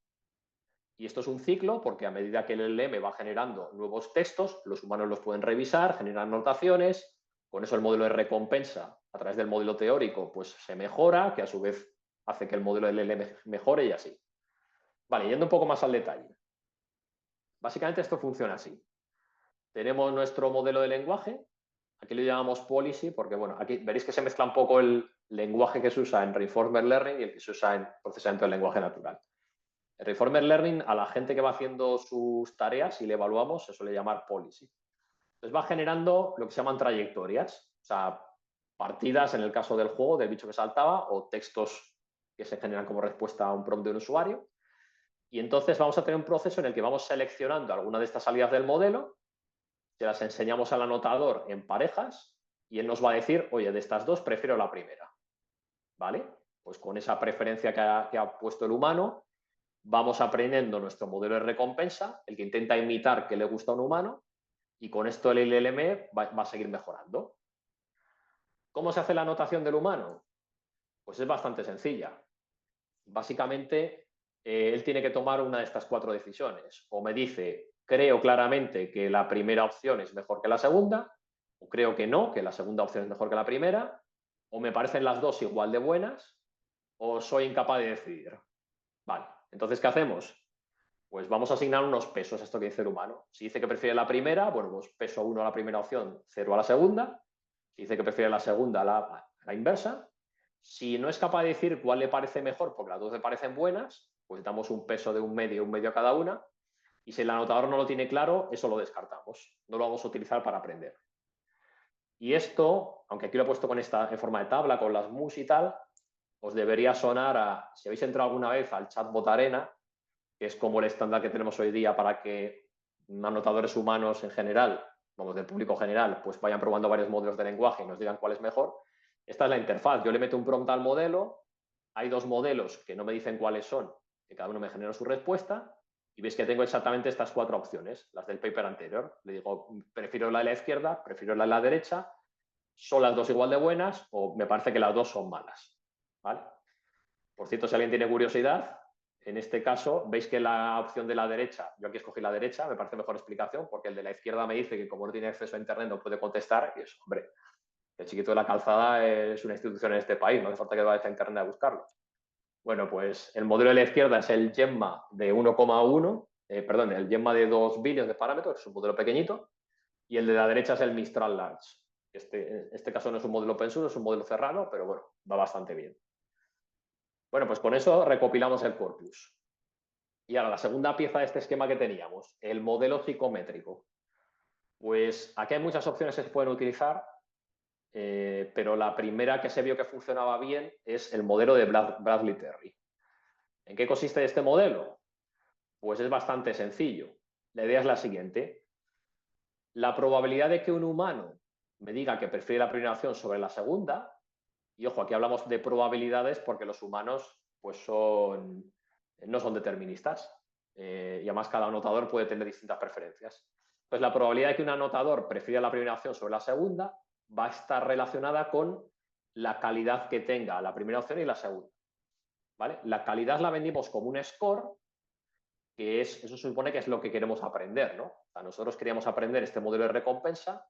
Y esto es un ciclo porque a medida que el LLM va generando nuevos textos, los humanos los pueden revisar, generar anotaciones, con eso el modelo de recompensa a través del modelo teórico pues se mejora, que a su vez hace que el modelo del LLM mejore y así. Vale, yendo un poco más al detalle. Básicamente esto funciona así. Tenemos nuestro modelo de lenguaje, aquí lo llamamos policy porque, bueno, aquí veréis que se mezcla un poco el lenguaje que se usa en Reinforcement Learning y el que se usa en procesamiento del lenguaje natural. El Reinforcement Learning, a la gente que va haciendo sus tareas y le evaluamos, se suele llamar policy. Entonces va generando lo que se llaman trayectorias, o sea, partidas en el caso del juego, del bicho que saltaba, o textos que se generan como respuesta a un prompt de un usuario. Y entonces vamos a tener un proceso en el que vamos seleccionando alguna de estas salidas del modelo, se las enseñamos al anotador en parejas y él nos va a decir, oye, de estas dos prefiero la primera. ¿Vale? Pues con esa preferencia que ha puesto el humano, vamos aprendiendo nuestro modelo de recompensa, el que intenta imitar que le gusta a un humano, y con esto el LLM va a seguir mejorando. ¿Cómo se hace la anotación del humano? Pues es bastante sencilla. Básicamente, él tiene que tomar una de estas 4 decisiones. O me dice, creo claramente que la primera opción es mejor que la segunda, o creo que no, que la segunda opción es mejor que la primera, o me parecen las dos igual de buenas, o soy incapaz de decidir. Vale, entonces, ¿qué hacemos? Pues vamos a asignar unos pesos a esto que dice el humano. Si dice que prefiere la primera, bueno, pues peso 1 a la primera opción, 0 a la segunda. Si dice que prefiere la segunda, la inversa. Si no es capaz de decir cuál le parece mejor, porque las dos le parecen buenas, pues damos un peso de un medio a cada una. Y si el anotador no lo tiene claro, eso lo descartamos. No lo vamos a utilizar para aprender. Y esto, aunque aquí lo he puesto en forma de tabla, con las mus y tal, os debería sonar a, si habéis entrado alguna vez al chatbot Arena, que es como el estándar que tenemos hoy día para que anotadores humanos en general, vamos, del público general, pues vayan probando varios modelos de lenguaje y nos digan cuál es mejor. Esta es la interfaz. Yo le meto un prompt al modelo, hay 2 modelos que no me dicen cuáles son, que cada uno me genera su respuesta, y veis que tengo exactamente estas 4 opciones, las del paper anterior. Le digo, prefiero la de la izquierda, prefiero la de la derecha, son las 2 igual de buenas o me parece que las 2 son malas. ¿Vale? Por cierto, si alguien tiene curiosidad, en este caso, veis que la opción de la derecha, yo aquí escogí la derecha, me parece mejor explicación, porque el de la izquierda me dice que como no tiene acceso a Internet no puede contestar, y eso, hombre, el chiquito de la calzada es una institución en este país, no hace falta que vaya a Internet a buscarlo. Bueno, pues el modelo de la izquierda es el Gemma de 1,1, perdón, el Gemma de 2 billones de parámetros, es un modelo pequeñito, y el de la derecha es el Mistral Large. En este caso no es un modelo open source, es un modelo cerrado, pero bueno, va bastante bien. Bueno, pues con eso recopilamos el corpus. Y ahora la segunda pieza de este esquema que teníamos, el modelo psicométrico. Pues aquí hay muchas opciones que se pueden utilizar, pero la primera que se vio que funcionaba bien es el modelo de Bradley Terry. ¿En qué consiste este modelo? Pues es bastante sencillo. La idea es la siguiente. La probabilidad de que un humano me diga que prefiere la primera opción sobre la segunda, y ojo, aquí hablamos de probabilidades porque los humanos pues no son deterministas, y además cada anotador puede tener distintas preferencias. Pues la probabilidad de que un anotador prefiera la primera opción sobre la segunda va a estar relacionada con la calidad que tenga la primera opción y la segunda. ¿Vale? La calidad la vendimos como un score, que es, eso se supone que es lo que queremos aprender, ¿no? O sea, nosotros queríamos aprender este modelo de recompensa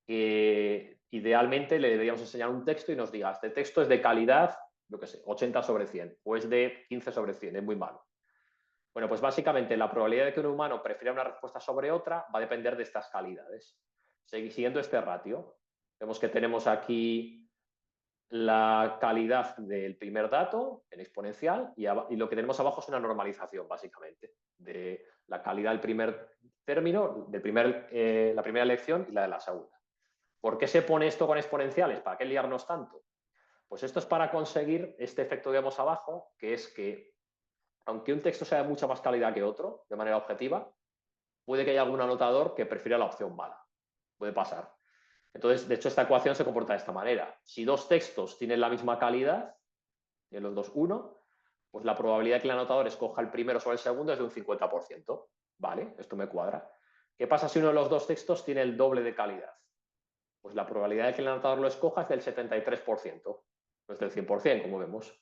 que idealmente le deberíamos enseñar un texto y nos diga, este texto es de calidad, yo qué sé, 80 sobre 100 o es de 15 sobre 100, es muy malo. Bueno, pues básicamente la probabilidad de que un humano prefiera una respuesta sobre otra va a depender de estas calidades. Siguiendo este ratio, vemos que tenemos aquí la calidad del primer dato en exponencial y lo que tenemos abajo es una normalización, básicamente, de la calidad del primer término, la primera lección y la de la segunda. ¿Por qué se pone esto con exponenciales? ¿Para qué liarnos tanto? Pues esto es para conseguir este efecto que vemos abajo, que es que aunque un texto sea de mucha más calidad que otro, de manera objetiva, puede que haya algún anotador que prefiera la opción mala. Puede pasar. Entonces, de hecho, esta ecuación se comporta de esta manera. Si 2 textos tienen la misma calidad, de los dos 1, pues la probabilidad de que el anotador escoja el primero sobre el segundo es de un 50%. Vale, esto me cuadra. ¿Qué pasa si uno de los 2 textos tiene el doble de calidad? Pues la probabilidad de que el anotador lo escoja es del 73%, no es del 100%, como vemos.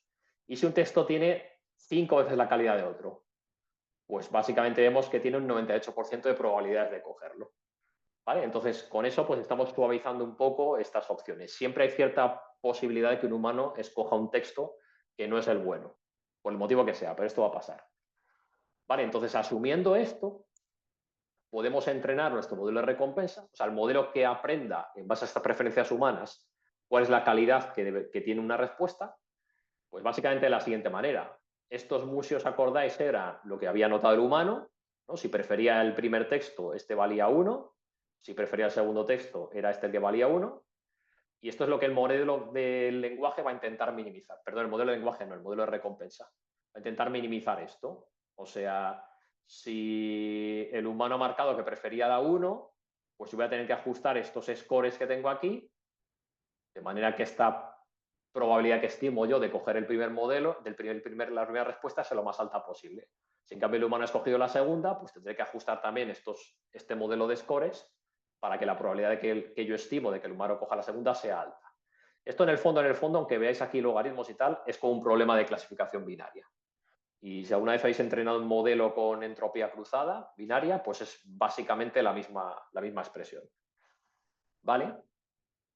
Y si un texto tiene 5 veces la calidad de otro, pues básicamente vemos que tiene un 98% de probabilidades de cogerlo. ¿Vale? Entonces, con eso pues estamos suavizando un poco estas opciones. Siempre hay cierta posibilidad de que un humano escoja un texto que no es el bueno, por el motivo que sea, pero esto va a pasar. ¿Vale? Entonces, asumiendo esto, podemos entrenar nuestro modelo de recompensa, o sea, el modelo que aprenda en base a estas preferencias humanas cuál es la calidad que tiene una respuesta, pues básicamente de la siguiente manera. Estos museos, acordáis, era lo que había notado el humano, ¿no? Si prefería el primer texto, este valía 1, si prefería el segundo texto, era este el que valía 1, y esto es lo que el modelo del lenguaje va a intentar minimizar. Perdón, el modelo de lenguaje no, el modelo de recompensa. Va a intentar minimizar esto. O sea, si el humano ha marcado que prefería la 1, pues yo voy a tener que ajustar estos scores que tengo aquí, de manera que esta probabilidad que estimo yo de coger el primer modelo, la primera respuesta sea lo más alta posible. Si en cambio el humano ha escogido la segunda, pues tendré que ajustar también este modelo de scores para que la probabilidad de que yo estimo de que el humano coja la segunda sea alta. Esto en el fondo, aunque veáis aquí logaritmos y tal, es como un problema de clasificación binaria. Y si alguna vez habéis entrenado un modelo con entropía cruzada binaria, pues es básicamente la misma expresión. ¿Vale?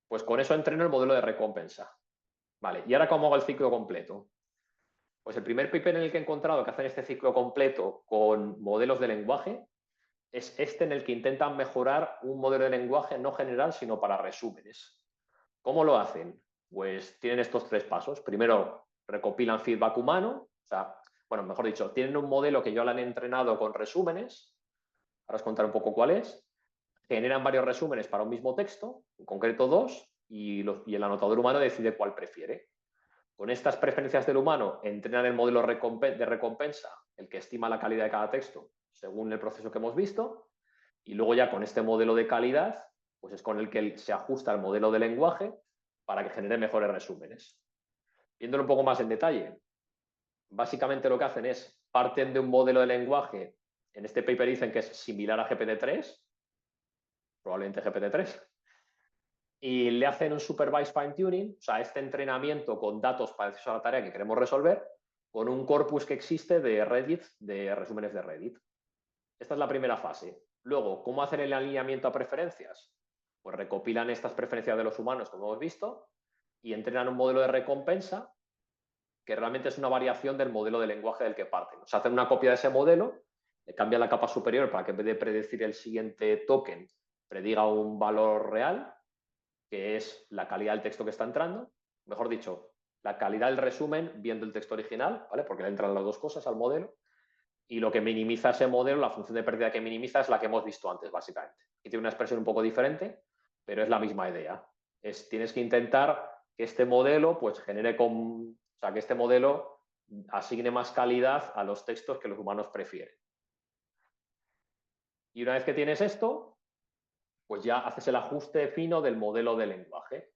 Pues con eso entreno el modelo de recompensa. Vale, ¿y ahora cómo hago el ciclo completo? Pues el primer paper en el que he encontrado que hacen este ciclo completo con modelos de lenguaje es este en el que intentan mejorar un modelo de lenguaje no general, sino para resúmenes. ¿Cómo lo hacen? Pues tienen estos 3 pasos. Primero, recopilan feedback humano, o sea, bueno, mejor dicho, tienen un modelo que ya lo han entrenado con resúmenes, ahora os contaré un poco cuál es, generan varios resúmenes para un mismo texto, en concreto 2, y el anotador humano decide cuál prefiere. Con estas preferencias del humano entrenan el modelo de recompensa, el que estima la calidad de cada texto según el proceso que hemos visto, y luego ya con este modelo de calidad, pues es con el que se ajusta el modelo de lenguaje para que genere mejores resúmenes. Viéndolo un poco más en detalle, básicamente lo que hacen es, parten de un modelo de lenguaje, en este paper dicen que es similar a GPT-3, probablemente GPT-3, y le hacen un supervised fine tuning, o sea, este entrenamiento con datos parecidos a la tarea que queremos resolver, con un corpus que existe de Reddit, de resúmenes de Reddit. Esta es la primera fase. Luego, ¿cómo hacen el alineamiento a preferencias? Pues recopilan estas preferencias de los humanos, como hemos visto, y entrenan un modelo de recompensa que realmente es una variación del modelo de lenguaje del que parten. O sea, hacen una copia de ese modelo, le cambian la capa superior para que en vez de predecir el siguiente token, prediga un valor real, que es la calidad del texto que está entrando, mejor dicho, la calidad del resumen viendo el texto original, ¿vale? Porque le entran las dos cosas al modelo, y lo que minimiza ese modelo, la función de pérdida que minimiza es la que hemos visto antes, básicamente. Y tiene una expresión un poco diferente, pero es la misma idea. Tienes que intentar que este modelo pues genere o sea, que este modelo asigne más calidad a los textos que los humanos prefieren. Y una vez que tienes esto, pues ya haces el ajuste fino del modelo de lenguaje.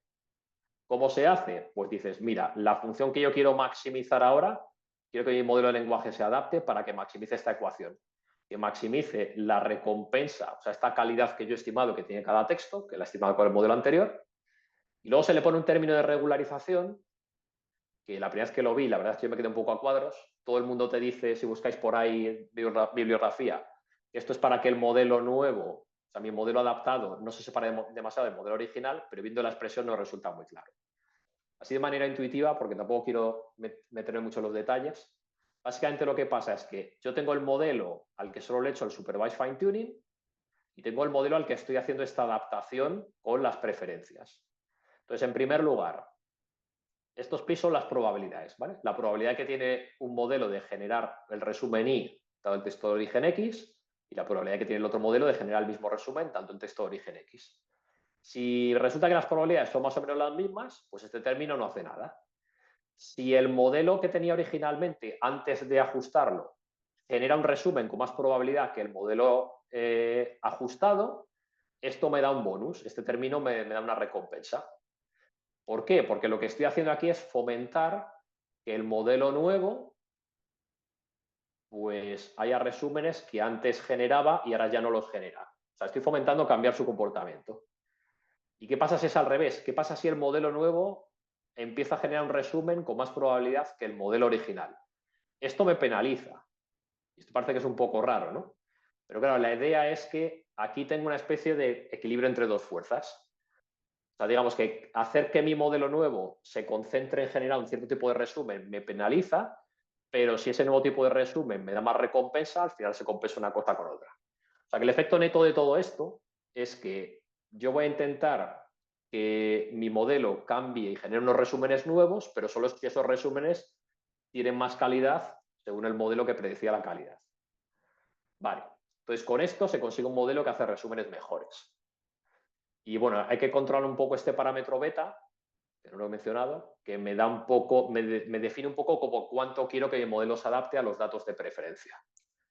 ¿Cómo se hace? Pues dices, mira, la función que yo quiero maximizar ahora, quiero que mi modelo de lenguaje se adapte para que maximice esta ecuación, que maximice la recompensa, o sea, esta calidad que yo he estimado que tiene cada texto, que la he estimado con el modelo anterior, y luego se le pone un término de regularización, que la primera vez que lo vi, la verdad es que yo me quedé un poco a cuadros, todo el mundo te dice, si buscáis por ahí bibliografía, que esto es para que el modelo nuevo, o sea, mi modelo adaptado, no se separe demasiado del modelo original, pero viendo la expresión no resulta muy claro. Así de manera intuitiva, porque tampoco quiero meterme mucho en los detalles, básicamente lo que pasa es que yo tengo el modelo al que solo le he hecho el supervised fine tuning y tengo el modelo al que estoy haciendo esta adaptación con las preferencias. Entonces, en primer lugar, estos PRI son las probabilidades, ¿vale? La probabilidad que tiene un modelo de generar el resumen Y, dado el texto de origen X, y la probabilidad que tiene el otro modelo de generar el mismo resumen, tanto en texto de origen X. Si resulta que las probabilidades son más o menos las mismas, pues este término no hace nada. Si el modelo que tenía originalmente, antes de ajustarlo, genera un resumen con más probabilidad que el modelo ajustado, esto me da un bonus, este término me da una recompensa. ¿Por qué? Porque lo que estoy haciendo aquí es fomentar que el modelo nuevo pues haya resúmenes que antes generaba y ahora ya no los genera. O sea, estoy fomentando cambiar su comportamiento. ¿Y qué pasa si es al revés? ¿Qué pasa si el modelo nuevo empieza a generar un resumen con más probabilidad que el modelo original? Esto me penaliza, Y esto parece que es un poco raro, ¿no? Pero claro, la idea es que aquí tengo una especie de equilibrio entre dos fuerzas. O sea, digamos que hacer que mi modelo nuevo se concentre en generar un cierto tipo de resumen me penaliza, pero si ese nuevo tipo de resumen me da más recompensa, al final se compensa una cosa con otra. O sea, que el efecto neto de todo esto es que yo voy a intentar que mi modelo cambie y genere unos resúmenes nuevos, pero solo es que esos resúmenes tienen más calidad según el modelo que predecía la calidad. Vale, entonces con esto se consigue un modelo que hace resúmenes mejores. Y bueno, hay que controlar un poco este parámetro beta, que no lo he mencionado, que me da un poco, me define un poco como cuánto quiero que mi modelo se adapte a los datos de preferencia.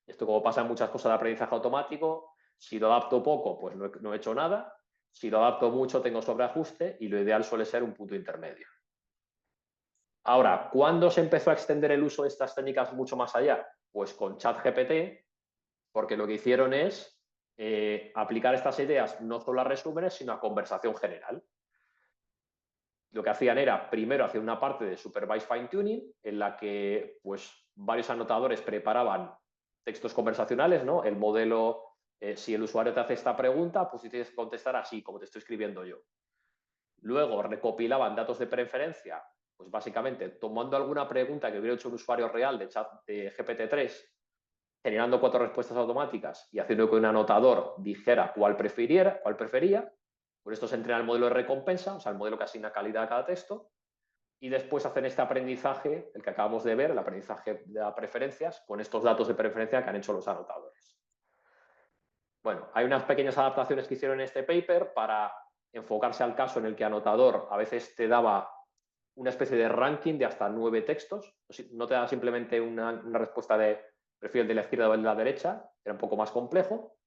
Esto, como pasa en muchas cosas de aprendizaje automático, si lo adapto poco, pues no he hecho nada. Si lo adapto mucho, tengo sobreajuste y lo ideal suele ser un punto intermedio. Ahora, ¿cuándo se empezó a extender el uso de estas técnicas mucho más allá? Pues con ChatGPT, porque lo que hicieron es aplicar estas ideas no solo a resúmenes, sino a conversación general. Lo que hacían era, primero, hacer una parte de supervised fine tuning, en la que pues, varios anotadores preparaban textos conversacionales, ¿no? El modelo, si el usuario te hace esta pregunta, pues si tienes que contestar así, como te estoy escribiendo yo. Luego recopilaban datos de preferencia, pues básicamente tomando alguna pregunta que hubiera hecho un usuario real de chat de GPT-3, generando 4 respuestas automáticas y haciendo que un anotador dijera cuál prefería. Por esto se entrena el modelo de recompensa, o sea, el modelo que asigna calidad a cada texto. Y después hacen este aprendizaje, el que acabamos de ver, el aprendizaje de preferencias, con estos datos de preferencia que han hecho los anotadores. Bueno, hay unas pequeñas adaptaciones que hicieron en este paper para enfocarse al caso en el que anotador a veces te daba una especie de ranking de hasta 9 textos, no te da simplemente una respuesta de prefiero el de la izquierda o el de la derecha, era un poco más complejo.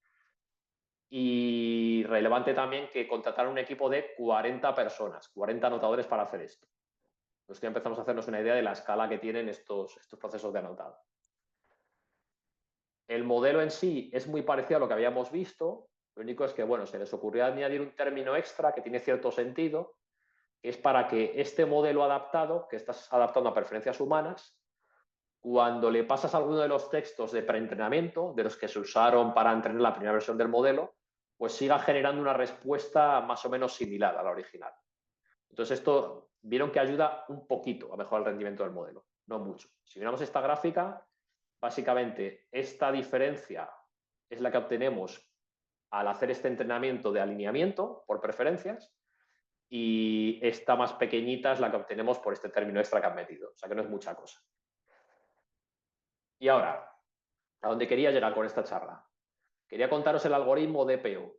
Y relevante también que contrataron un equipo de 40 personas, 40 anotadores para hacer esto. Entonces ya empezamos a hacernos una idea de la escala que tienen estos procesos de anotado. El modelo en sí es muy parecido a lo que habíamos visto, lo único es que, bueno, se les ocurrió añadir un término extra que tiene cierto sentido, que es para que este modelo adaptado, que estás adaptando a preferencias humanas, cuando le pasas alguno de los textos de preentrenamiento, de los que se usaron para entrenar la primera versión del modelo, pues siga generando una respuesta más o menos similar a la original. Entonces esto vieron que ayuda un poquito a mejorar el rendimiento del modelo, no mucho. Si miramos esta gráfica, básicamente esta diferencia es la que obtenemos al hacer este entrenamiento de alineamiento por preferencias y esta más pequeñita es la que obtenemos por este término extra que han metido. O sea que no es mucha cosa. Y ahora, ¿a dónde quería llegar con esta charla? Quería contaros el algoritmo DPO.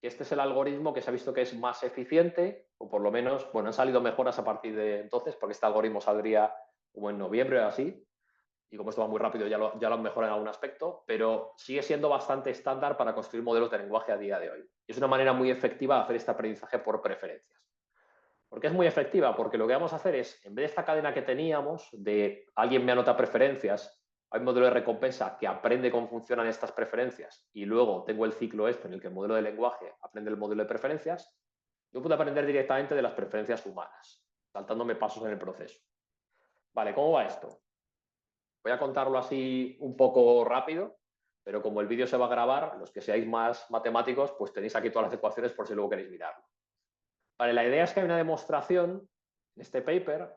Este es el algoritmo que se ha visto que es más eficiente, o por lo menos, bueno, han salido mejoras a partir de entonces, porque este algoritmo saldría como en noviembre o así, y como esto va muy rápido ya lo han mejorado en algún aspecto, pero sigue siendo bastante estándar para construir modelos de lenguaje a día de hoy. Y es una manera muy efectiva de hacer este aprendizaje por preferencias. ¿Por qué es muy efectiva? Porque lo que vamos a hacer es, en vez de esta cadena que teníamos de alguien me anota preferencias, hay un modelo de recompensa que aprende cómo funcionan estas preferencias y luego tengo el ciclo este en el que el modelo de lenguaje aprende el modelo de preferencias, yo puedo aprender directamente de las preferencias humanas, saltándome pasos en el proceso. Vale, ¿cómo va esto? Voy a contarlo así un poco rápido, pero como el vídeo se va a grabar, los que seáis más matemáticos, pues tenéis aquí todas las ecuaciones por si luego queréis mirarlo. Vale, la idea es que hay una demostración en este paper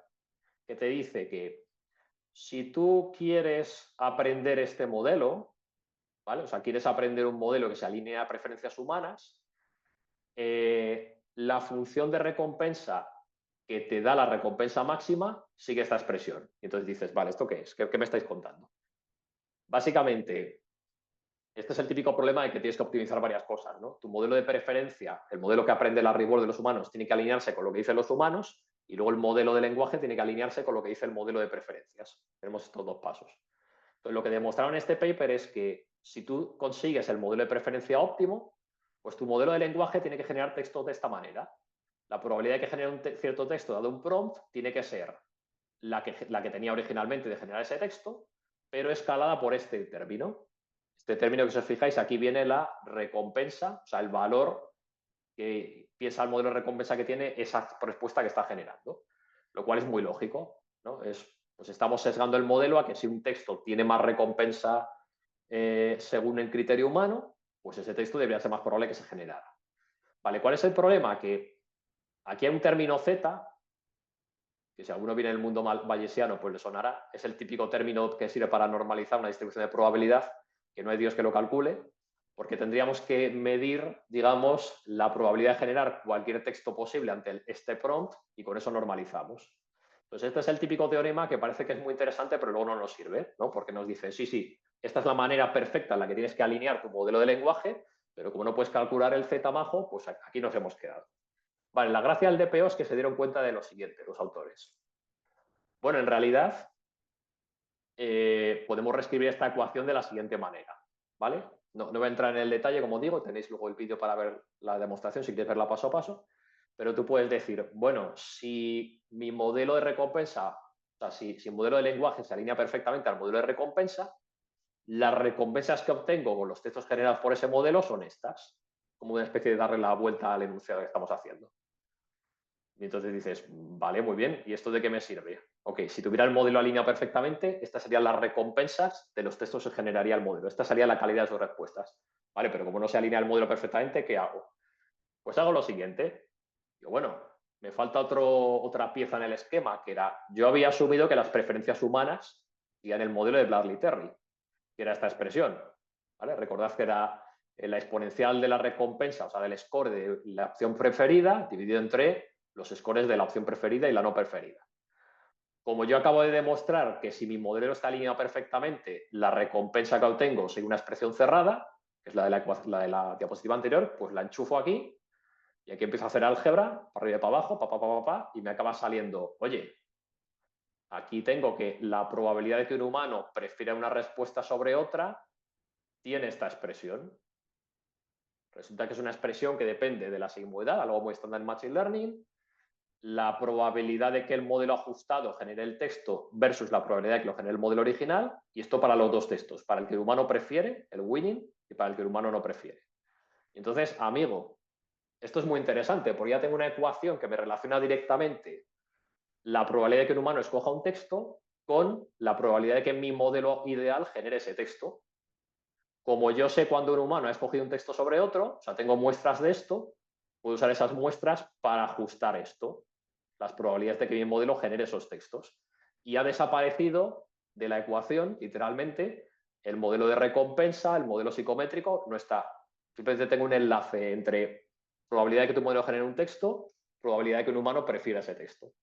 que te dice que si tú quieres aprender este modelo, ¿vale? O sea, quieres aprender un modelo que se alinea a preferencias humanas, la función de recompensa que te da la recompensa máxima sigue esta expresión. Y entonces dices, vale, ¿esto qué es? ¿Qué me estáis contando? Básicamente, este es el típico problema de que tienes que optimizar varias cosas, ¿no? Tu modelo de preferencia, el modelo que aprende la reward de los humanos, tiene que alinearse con lo que dicen los humanos y luego el modelo de lenguaje tiene que alinearse con lo que dice el modelo de preferencias. Tenemos estos dos pasos. Entonces, lo que demostraron en este paper es que si tú consigues el modelo de preferencia óptimo, pues tu modelo de lenguaje tiene que generar textos de esta manera. La probabilidad de que genere un cierto texto dado un prompt tiene que ser la que tenía originalmente de generar ese texto, pero escalada por este término. Este término que si os fijáis, aquí viene la recompensa, o sea, el valor que piensa el modelo de recompensa que tiene esa respuesta que está generando, lo cual es muy lógico, ¿no? Pues estamos sesgando el modelo a que si un texto tiene más recompensa según el criterio humano, pues ese texto debería ser más probable que se generara. ¿Vale? ¿Cuál es el problema? Que aquí hay un término Z, que si alguno viene del mundo bayesiano, pues le sonará. Es el típico término que sirve para normalizar una distribución de probabilidad, que no hay Dios que lo calcule, porque tendríamos que medir, digamos, la probabilidad de generar cualquier texto posible ante este prompt y con eso normalizamos. Entonces, este es el típico teorema que parece que es muy interesante, pero luego no nos sirve, ¿no? Porque nos dice, sí, sí, esta es la manera perfecta en la que tienes que alinear tu modelo de lenguaje, pero como no puedes calcular el Z majo, pues aquí nos hemos quedado. Vale, la gracia del DPO es que se dieron cuenta de lo siguiente, los autores. Bueno, en realidad podemos reescribir esta ecuación de la siguiente manera, ¿vale? No voy a entrar en el detalle, como digo, tenéis luego el vídeo para ver la demostración si quieres verla paso a paso, pero tú puedes decir, bueno, si mi modelo de recompensa, o sea, si el modelo de lenguaje se alinea perfectamente al modelo de recompensa, las recompensas que obtengo con los textos generados por ese modelo son estas, como una especie de darle la vuelta al enunciado que estamos haciendo. Y entonces dices, vale, muy bien, ¿y esto de qué me sirve? Ok, si tuviera el modelo alineado perfectamente, estas serían las recompensas de los textos que generaría el modelo. Esta sería la calidad de sus respuestas. Vale, pero como no se alinea el modelo perfectamente, ¿qué hago? Pues hago lo siguiente. Digo, bueno, me falta otra pieza en el esquema, que era, yo había asumido que las preferencias humanas iban en el modelo de Bradley-Terry, que era esta expresión. ¿Vale? Recordad que era la exponencial de la recompensa, o sea, del score de la opción preferida, dividido entre los scores de la opción preferida y la no preferida. Como yo acabo de demostrar que si mi modelo está alineado perfectamente, la recompensa que obtengo sigue una expresión cerrada, que es la de la diapositiva anterior, pues la enchufo aquí y aquí empiezo a hacer álgebra, para arriba y para abajo, y me acaba saliendo, oye, aquí tengo que la probabilidad de que un humano prefiera una respuesta sobre otra tiene esta expresión. Resulta que es una expresión que depende de la sigmoidal, algo muy estándar en Machine Learning, la probabilidad de que el modelo ajustado genere el texto versus la probabilidad de que lo genere el modelo original, y esto para los dos textos, para el que el humano prefiere, el winning, y para el que el humano no prefiere. Entonces, amigo, esto es muy interesante, porque ya tengo una ecuación que me relaciona directamente la probabilidad de que un humano escoja un texto con la probabilidad de que mi modelo ideal genere ese texto. Como yo sé cuando un humano ha escogido un texto sobre otro, o sea, tengo muestras de esto, puedo usar esas muestras para ajustar esto, las probabilidades de que mi modelo genere esos textos. Y ha desaparecido de la ecuación, literalmente, el modelo de recompensa, el modelo psicométrico, no está. Simplemente tengo un enlace entre probabilidad de que tu modelo genere un texto, probabilidad de que un humano prefiera ese texto.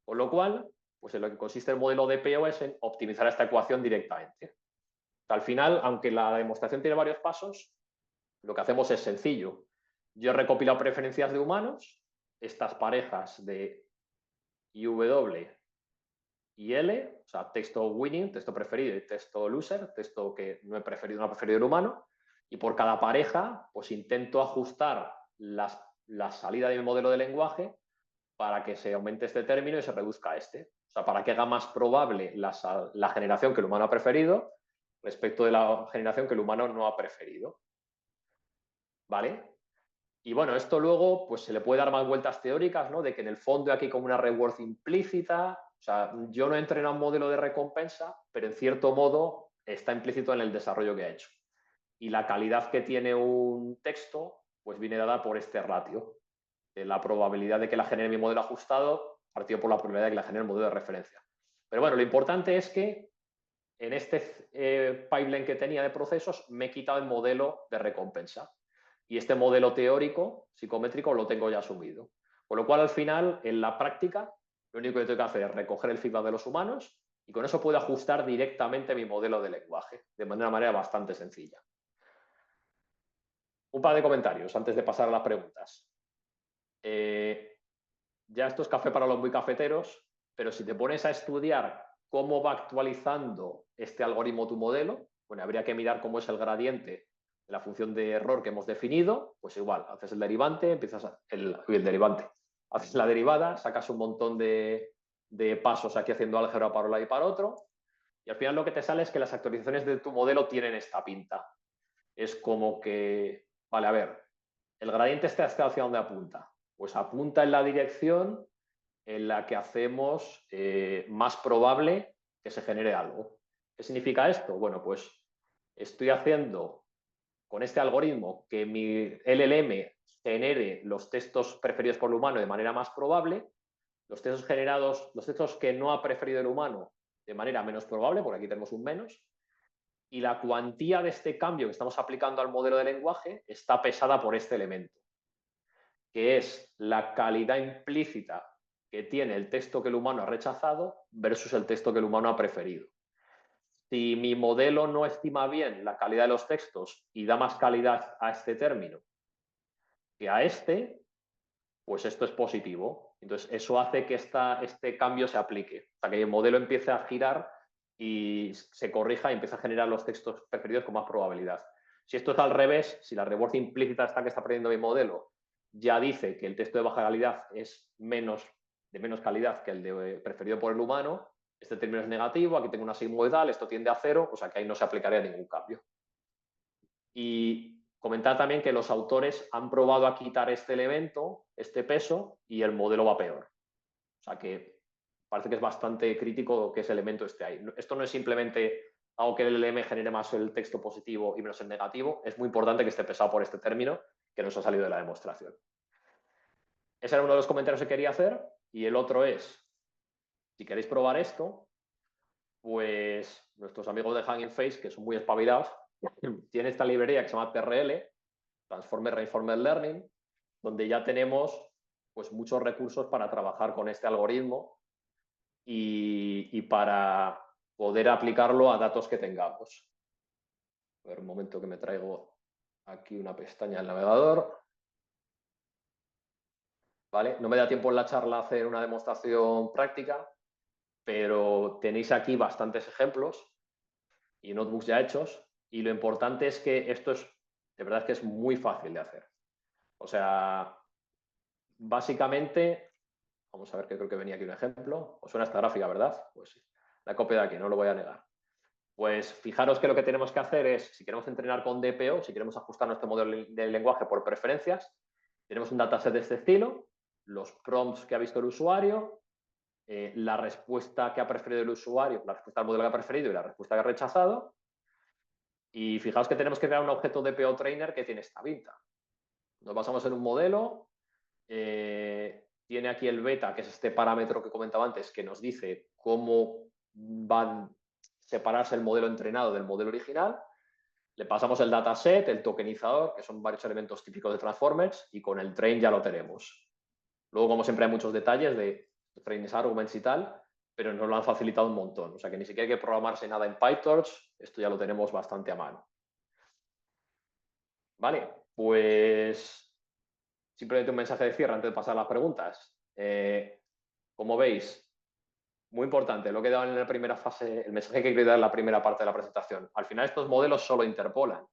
Con lo cual, pues en lo que consiste el modelo de DPO es en optimizar esta ecuación directamente. Al final, aunque la demostración tiene varios pasos, lo que hacemos es sencillo. Yo he recopilado preferencias de humanos, estas parejas de IW y L, o sea, texto winning, texto preferido y texto loser, texto que no he preferido, no ha preferido el humano, y por cada pareja, pues intento ajustar la salida de mi modelo de lenguaje para que se aumente este término y se reduzca este. O sea, para que haga más probable la generación que el humano ha preferido respecto de la generación que el humano no ha preferido. ¿Vale? Y bueno, esto luego pues se le puede dar más vueltas teóricas, ¿no? De que en el fondo hay aquí como una reward implícita. O sea, yo no he entrenado un modelo de recompensa, pero en cierto modo está implícito en el desarrollo que ha hecho. Y la calidad que tiene un texto, pues viene dada por este ratio. La probabilidad de que la genere mi modelo ajustado partido por la probabilidad de que la genere el modelo de referencia. Pero bueno, lo importante es que en este pipeline que tenía de procesos me he quitado el modelo de recompensa. Y este modelo teórico, psicométrico, lo tengo ya asumido. Con lo cual, al final, en la práctica, lo único que tengo que hacer es recoger el feedback de los humanos y con eso puedo ajustar directamente mi modelo de lenguaje de una manera bastante sencilla. Un par de comentarios antes de pasar a las preguntas. Ya esto es café para los muy cafeteros, pero si te pones a estudiar cómo va actualizando este algoritmo tu modelo, bueno, habría que mirar cómo es el gradiente de la función de error que hemos definido, pues igual, haces el derivante, el derivante, haces la derivada, sacas un montón de pasos aquí haciendo álgebra para un lado y para otro, y al final lo que te sale es que las actualizaciones de tu modelo tienen esta pinta. Es como que, vale, a ver, el gradiente está hacia dónde apunta. Pues apunta en la dirección en la que hacemos más probable que se genere algo. ¿Qué significa esto? Bueno, pues estoy haciendo con este algoritmo que mi LLM genere los textos preferidos por el humano de manera más probable, los textos generados, los textos que no ha preferido el humano de manera menos probable, porque aquí tenemos un menos, y la cuantía de este cambio que estamos aplicando al modelo de lenguaje está pesada por este elemento, que es la calidad implícita que tiene el texto que el humano ha rechazado versus el texto que el humano ha preferido. Si mi modelo no estima bien la calidad de los textos y da más calidad a este término que a este, pues esto es positivo. Entonces, eso hace que este cambio se aplique, o sea, que el modelo empiece a girar y se corrija y empiece a generar los textos preferidos con más probabilidad. Si esto es al revés, si la reward implícita está que está aprendiendo mi modelo ya dice que el texto de baja calidad es de menos calidad que el de preferido por el humano, este término es negativo, aquí tengo una sigmoidal, esto tiende a 0, o sea que ahí no se aplicaría ningún cambio. Y comentar también que los autores han probado a quitar este elemento, este peso, y el modelo va peor. O sea que parece que es bastante crítico que ese elemento esté ahí. Esto no es simplemente algo que el LM genere más el texto positivo y menos el negativo, es muy importante que esté pesado por este término que nos ha salido de la demostración. Ese era uno de los comentarios que quería hacer. Y el otro es, si queréis probar esto, pues nuestros amigos de Hugging Face, que son muy espabilados, tienen esta librería que se llama TRL, Transformer Reinforcement Learning, donde ya tenemos pues, muchos recursos para trabajar con este algoritmo y para poder aplicarlo a datos que tengamos. A ver, un momento que me traigo aquí una pestaña del navegador. ¿Vale? No me da tiempo en la charla a hacer una demostración práctica, pero tenéis aquí bastantes ejemplos y notebooks ya hechos. Y lo importante es que esto es, de verdad que es muy fácil de hacer. O sea, básicamente, vamos a ver que creo que venía aquí un ejemplo. Os suena esta gráfica, ¿verdad? Pues sí, la he copiado de aquí, no lo voy a negar. Pues fijaros que lo que tenemos que hacer es, si queremos entrenar con DPO, si queremos ajustar nuestro modelo de lenguaje por preferencias, tenemos un dataset de este estilo, los prompts que ha visto el usuario, la respuesta que ha preferido el usuario, la respuesta al modelo que ha preferido y la respuesta que ha rechazado. Y fijaos que tenemos que crear un objeto DPO trainer que tiene esta vinta. Nos basamos en un modelo, tiene aquí el beta, que es este parámetro que comentaba antes, que nos dice cómo van a separarse el modelo entrenado del modelo original. Le pasamos el dataset, el tokenizador, que son varios elementos típicos de Transformers, y con el train ya lo tenemos. Luego, como siempre, hay muchos detalles de trains arguments y tal, pero nos lo han facilitado un montón. O sea que ni siquiera hay que programarse nada en PyTorch, esto ya lo tenemos bastante a mano. Vale, pues simplemente un mensaje de cierre antes de pasar a las preguntas. Como veis, muy importante, lo que he dado en la primera fase, el mensaje que he querido dar en la primera parte de la presentación. Al final estos modelos solo interpolan.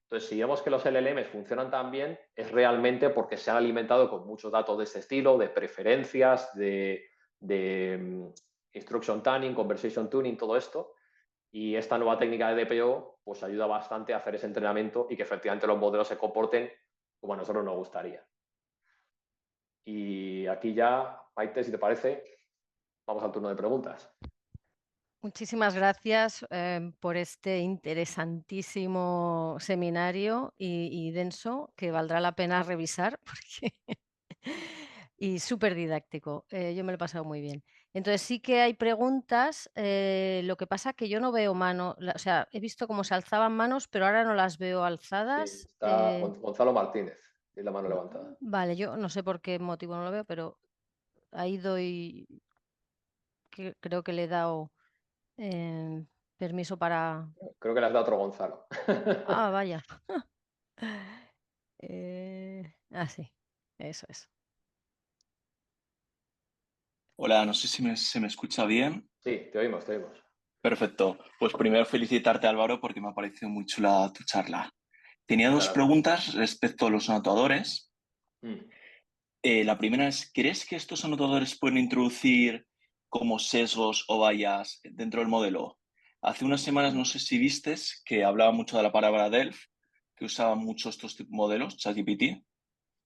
Entonces, si vemos que los LLMs funcionan tan bien, es realmente porque se han alimentado con muchos datos de este estilo, de preferencias, de instruction tuning, conversation tuning, todo esto. Y esta nueva técnica de DPO pues ayuda bastante a hacer ese entrenamiento y que efectivamente los modelos se comporten como a nosotros nos gustaría. Y aquí ya, Maite, si te parece, vamos al turno de preguntas. Muchísimas gracias por este interesantísimo seminario y denso que valdrá la pena revisar porque y súper didáctico. Yo me lo he pasado muy bien. Entonces sí que hay preguntas, lo que pasa que yo no veo mano, o sea, he visto cómo se alzaban manos, pero ahora no las veo Sí, alzadas. está Gonzalo Martínez, tiene la mano levantada. Vale, yo no sé por qué motivo no lo veo, pero ahí doy, creo que le he dado permiso para... Creo que le has dado otro Gonzalo. Ah, vaya. Sí, eso es. Hola, no sé si se me escucha bien. Sí, te oímos, te oímos. Perfecto. Pues primero felicitarte, Álvaro, porque me ha parecido muy chula tu charla. Tenía Muchas dos gracias. preguntas respecto a los anotadores. Mm. La primera es, ¿crees que estos anotadores pueden introducir como sesgos o vallas dentro del modelo? Hace unas semanas, no sé si vistes, que hablaba mucho de la palabra Delph, que usaban mucho estos modelos, ChatGPT,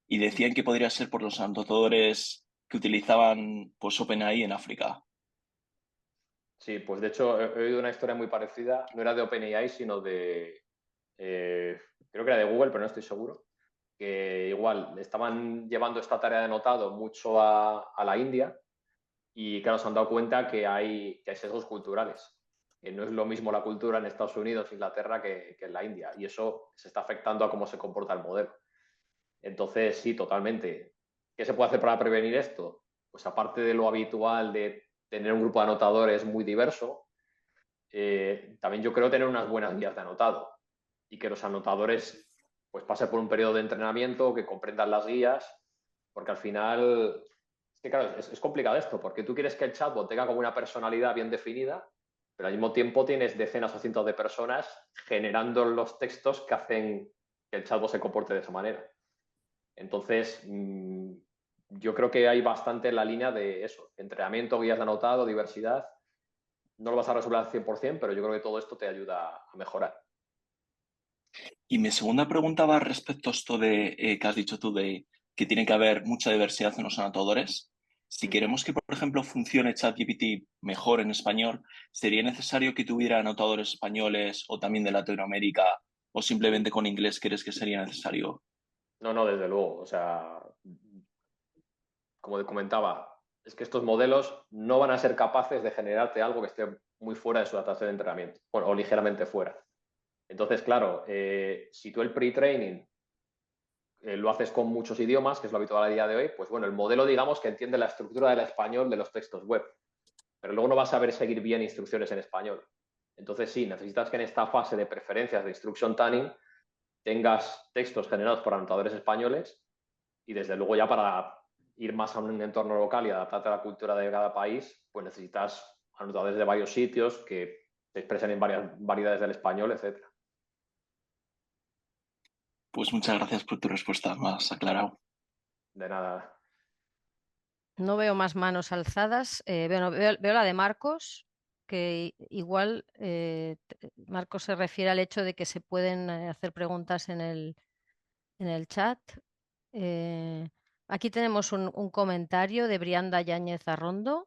y decían que podría ser por los anotadores que utilizaban pues, OpenAI en África. Sí, pues de hecho he oído una historia muy parecida, no era de OpenAI, sino creo que era de Google, pero no estoy seguro, que igual estaban llevando esta tarea de anotado mucho a la India y claro, se han dado cuenta que hay sesgos culturales, que no es lo mismo la cultura en Estados Unidos, Inglaterra, que en la India, y eso se está afectando a cómo se comporta el modelo. Entonces, sí, totalmente. ¿Qué se puede hacer para prevenir esto? Pues aparte de lo habitual de tener un grupo de anotadores muy diverso, también yo creo tener unas buenas guías de anotado y que los anotadores pues pasen por un periodo de entrenamiento, que comprendan las guías, porque al final, es que claro, es complicado esto, porque tú quieres que el chatbot tenga como una personalidad bien definida, pero al mismo tiempo tienes decenas o cientos de personas generando los textos que hacen que el chatbot se comporte de esa manera. Entonces, yo creo que hay bastante en la línea de eso, entrenamiento, guías de anotado, diversidad. No lo vas a resolver al 100%, pero yo creo que todo esto te ayuda a mejorar. Y mi segunda pregunta va respecto a esto de que has dicho tú de que tiene que haber mucha diversidad en los anotadores. Si queremos que, por ejemplo, funcione ChatGPT mejor en español, ¿sería necesario que tuviera anotadores españoles o también de Latinoamérica o simplemente con inglés crees que sería necesario? No, no, desde luego. O sea, como comentaba, es que estos modelos no van a ser capaces de generarte algo que esté muy fuera de su adaptación de entrenamiento, bueno, o ligeramente fuera. Entonces, claro, si tú el pre-training lo haces con muchos idiomas, que es lo habitual a día de hoy, pues bueno, el modelo digamos que entiende la estructura del español de los textos web, pero luego no va a saber seguir bien instrucciones en español. Entonces sí, necesitas que en esta fase de preferencias de instruction tuning tengas textos generados por anotadores españoles y desde luego ya para ir más a un entorno local y adaptarte a la cultura de cada país, pues necesitas anotadores de varios sitios que se expresen en varias variedades del español, etcétera. Pues muchas gracias por tu respuesta, más aclarado. De nada. No veo más manos alzadas. Veo la de Marcos, que igual Marcos se refiere al hecho de que se pueden hacer preguntas en el chat. Eh, Aquí tenemos un comentario de Brianda Yáñez Arrondo.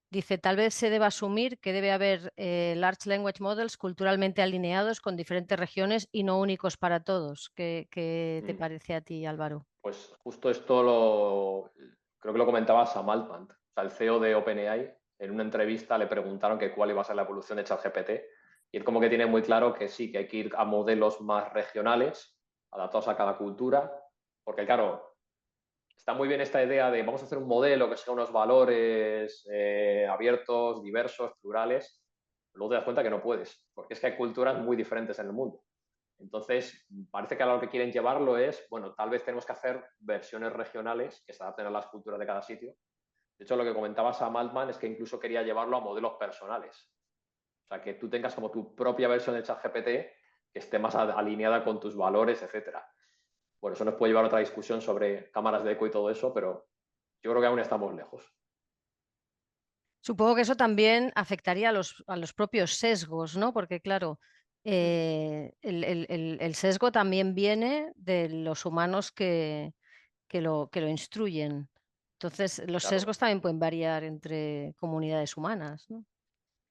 Dice, tal vez se deba asumir que debe haber Large Language Models culturalmente alineados con diferentes regiones y no únicos para todos. ¿Qué te parece a ti, Álvaro? Pues justo esto creo que lo comentaba Sam Altman, o sea, el CEO de OpenAI. En una entrevista le preguntaron que cuál iba a ser la evolución de ChatGPT y él como que tiene muy claro que sí, que hay que ir a modelos más regionales, adaptados a cada cultura, porque claro, está muy bien esta idea de vamos a hacer un modelo que sea unos valores abiertos, diversos, plurales. Luego te das cuenta que no puedes, porque es que hay culturas muy diferentes en el mundo. Entonces, parece que a lo que quieren llevarlo es, bueno, tal vez tenemos que hacer versiones regionales que se adapten a las culturas de cada sitio. De hecho, lo que comentaba Sam Altman es que incluso quería llevarlo a modelos personales. O sea, que tú tengas como tu propia versión de ChatGPT que esté más alineada con tus valores, etcétera. Bueno, eso nos puede llevar a otra discusión sobre cámaras de eco y todo eso, pero yo creo que aún estamos lejos. Supongo que eso también afectaría a los propios sesgos, ¿no? Porque, claro, el sesgo también viene de los humanos que lo instruyen. Entonces, los Claro, sesgos también pueden variar entre comunidades humanas, ¿no?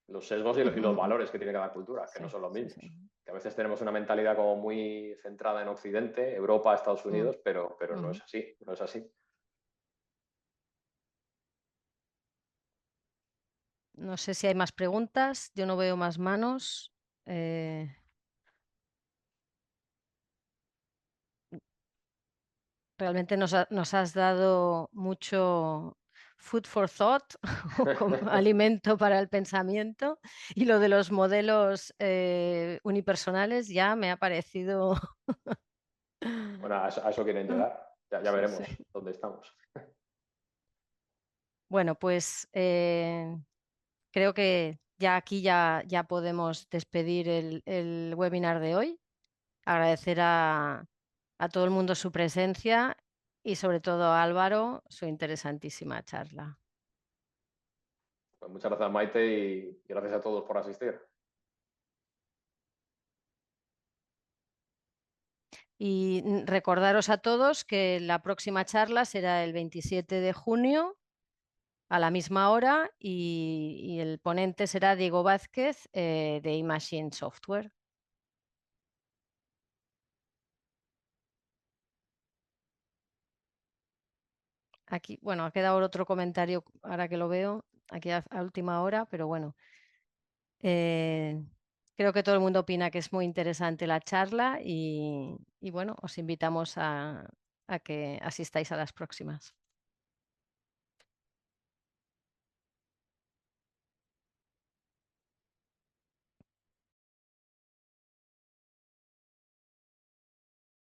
los sesgos y los valores que tiene cada cultura, que Sí, no son los sí, mismos. sí. Que a veces tenemos una mentalidad como muy centrada en Occidente, Europa, Estados Mm, Unidos, pero no ujú. es así, no es así. No sé si hay más preguntas. Yo no veo más manos. Eh, Realmente nos has dado mucho food for thought, o como alimento para el pensamiento. Y lo de los modelos unipersonales ya me ha parecido. Bueno, a eso quieren llegar. Ya Sí, sí. veremos dónde estamos. Bueno, pues creo que ya aquí ya podemos despedir el webinar de hoy. Agradecer a todo el mundo su presencia y sobre todo a Álvaro su interesantísima charla. Pues muchas gracias, Maite, y gracias a todos por asistir. Y recordaros a todos que la próxima charla será el 27 de junio a la misma hora y el ponente será Diego Vázquez de eMachine Software. Aquí, bueno, ha quedado otro comentario ahora que lo veo, aquí a última hora, pero bueno. Creo que todo el mundo opina que es muy interesante la charla y bueno, os invitamos a que asistáis a las próximas.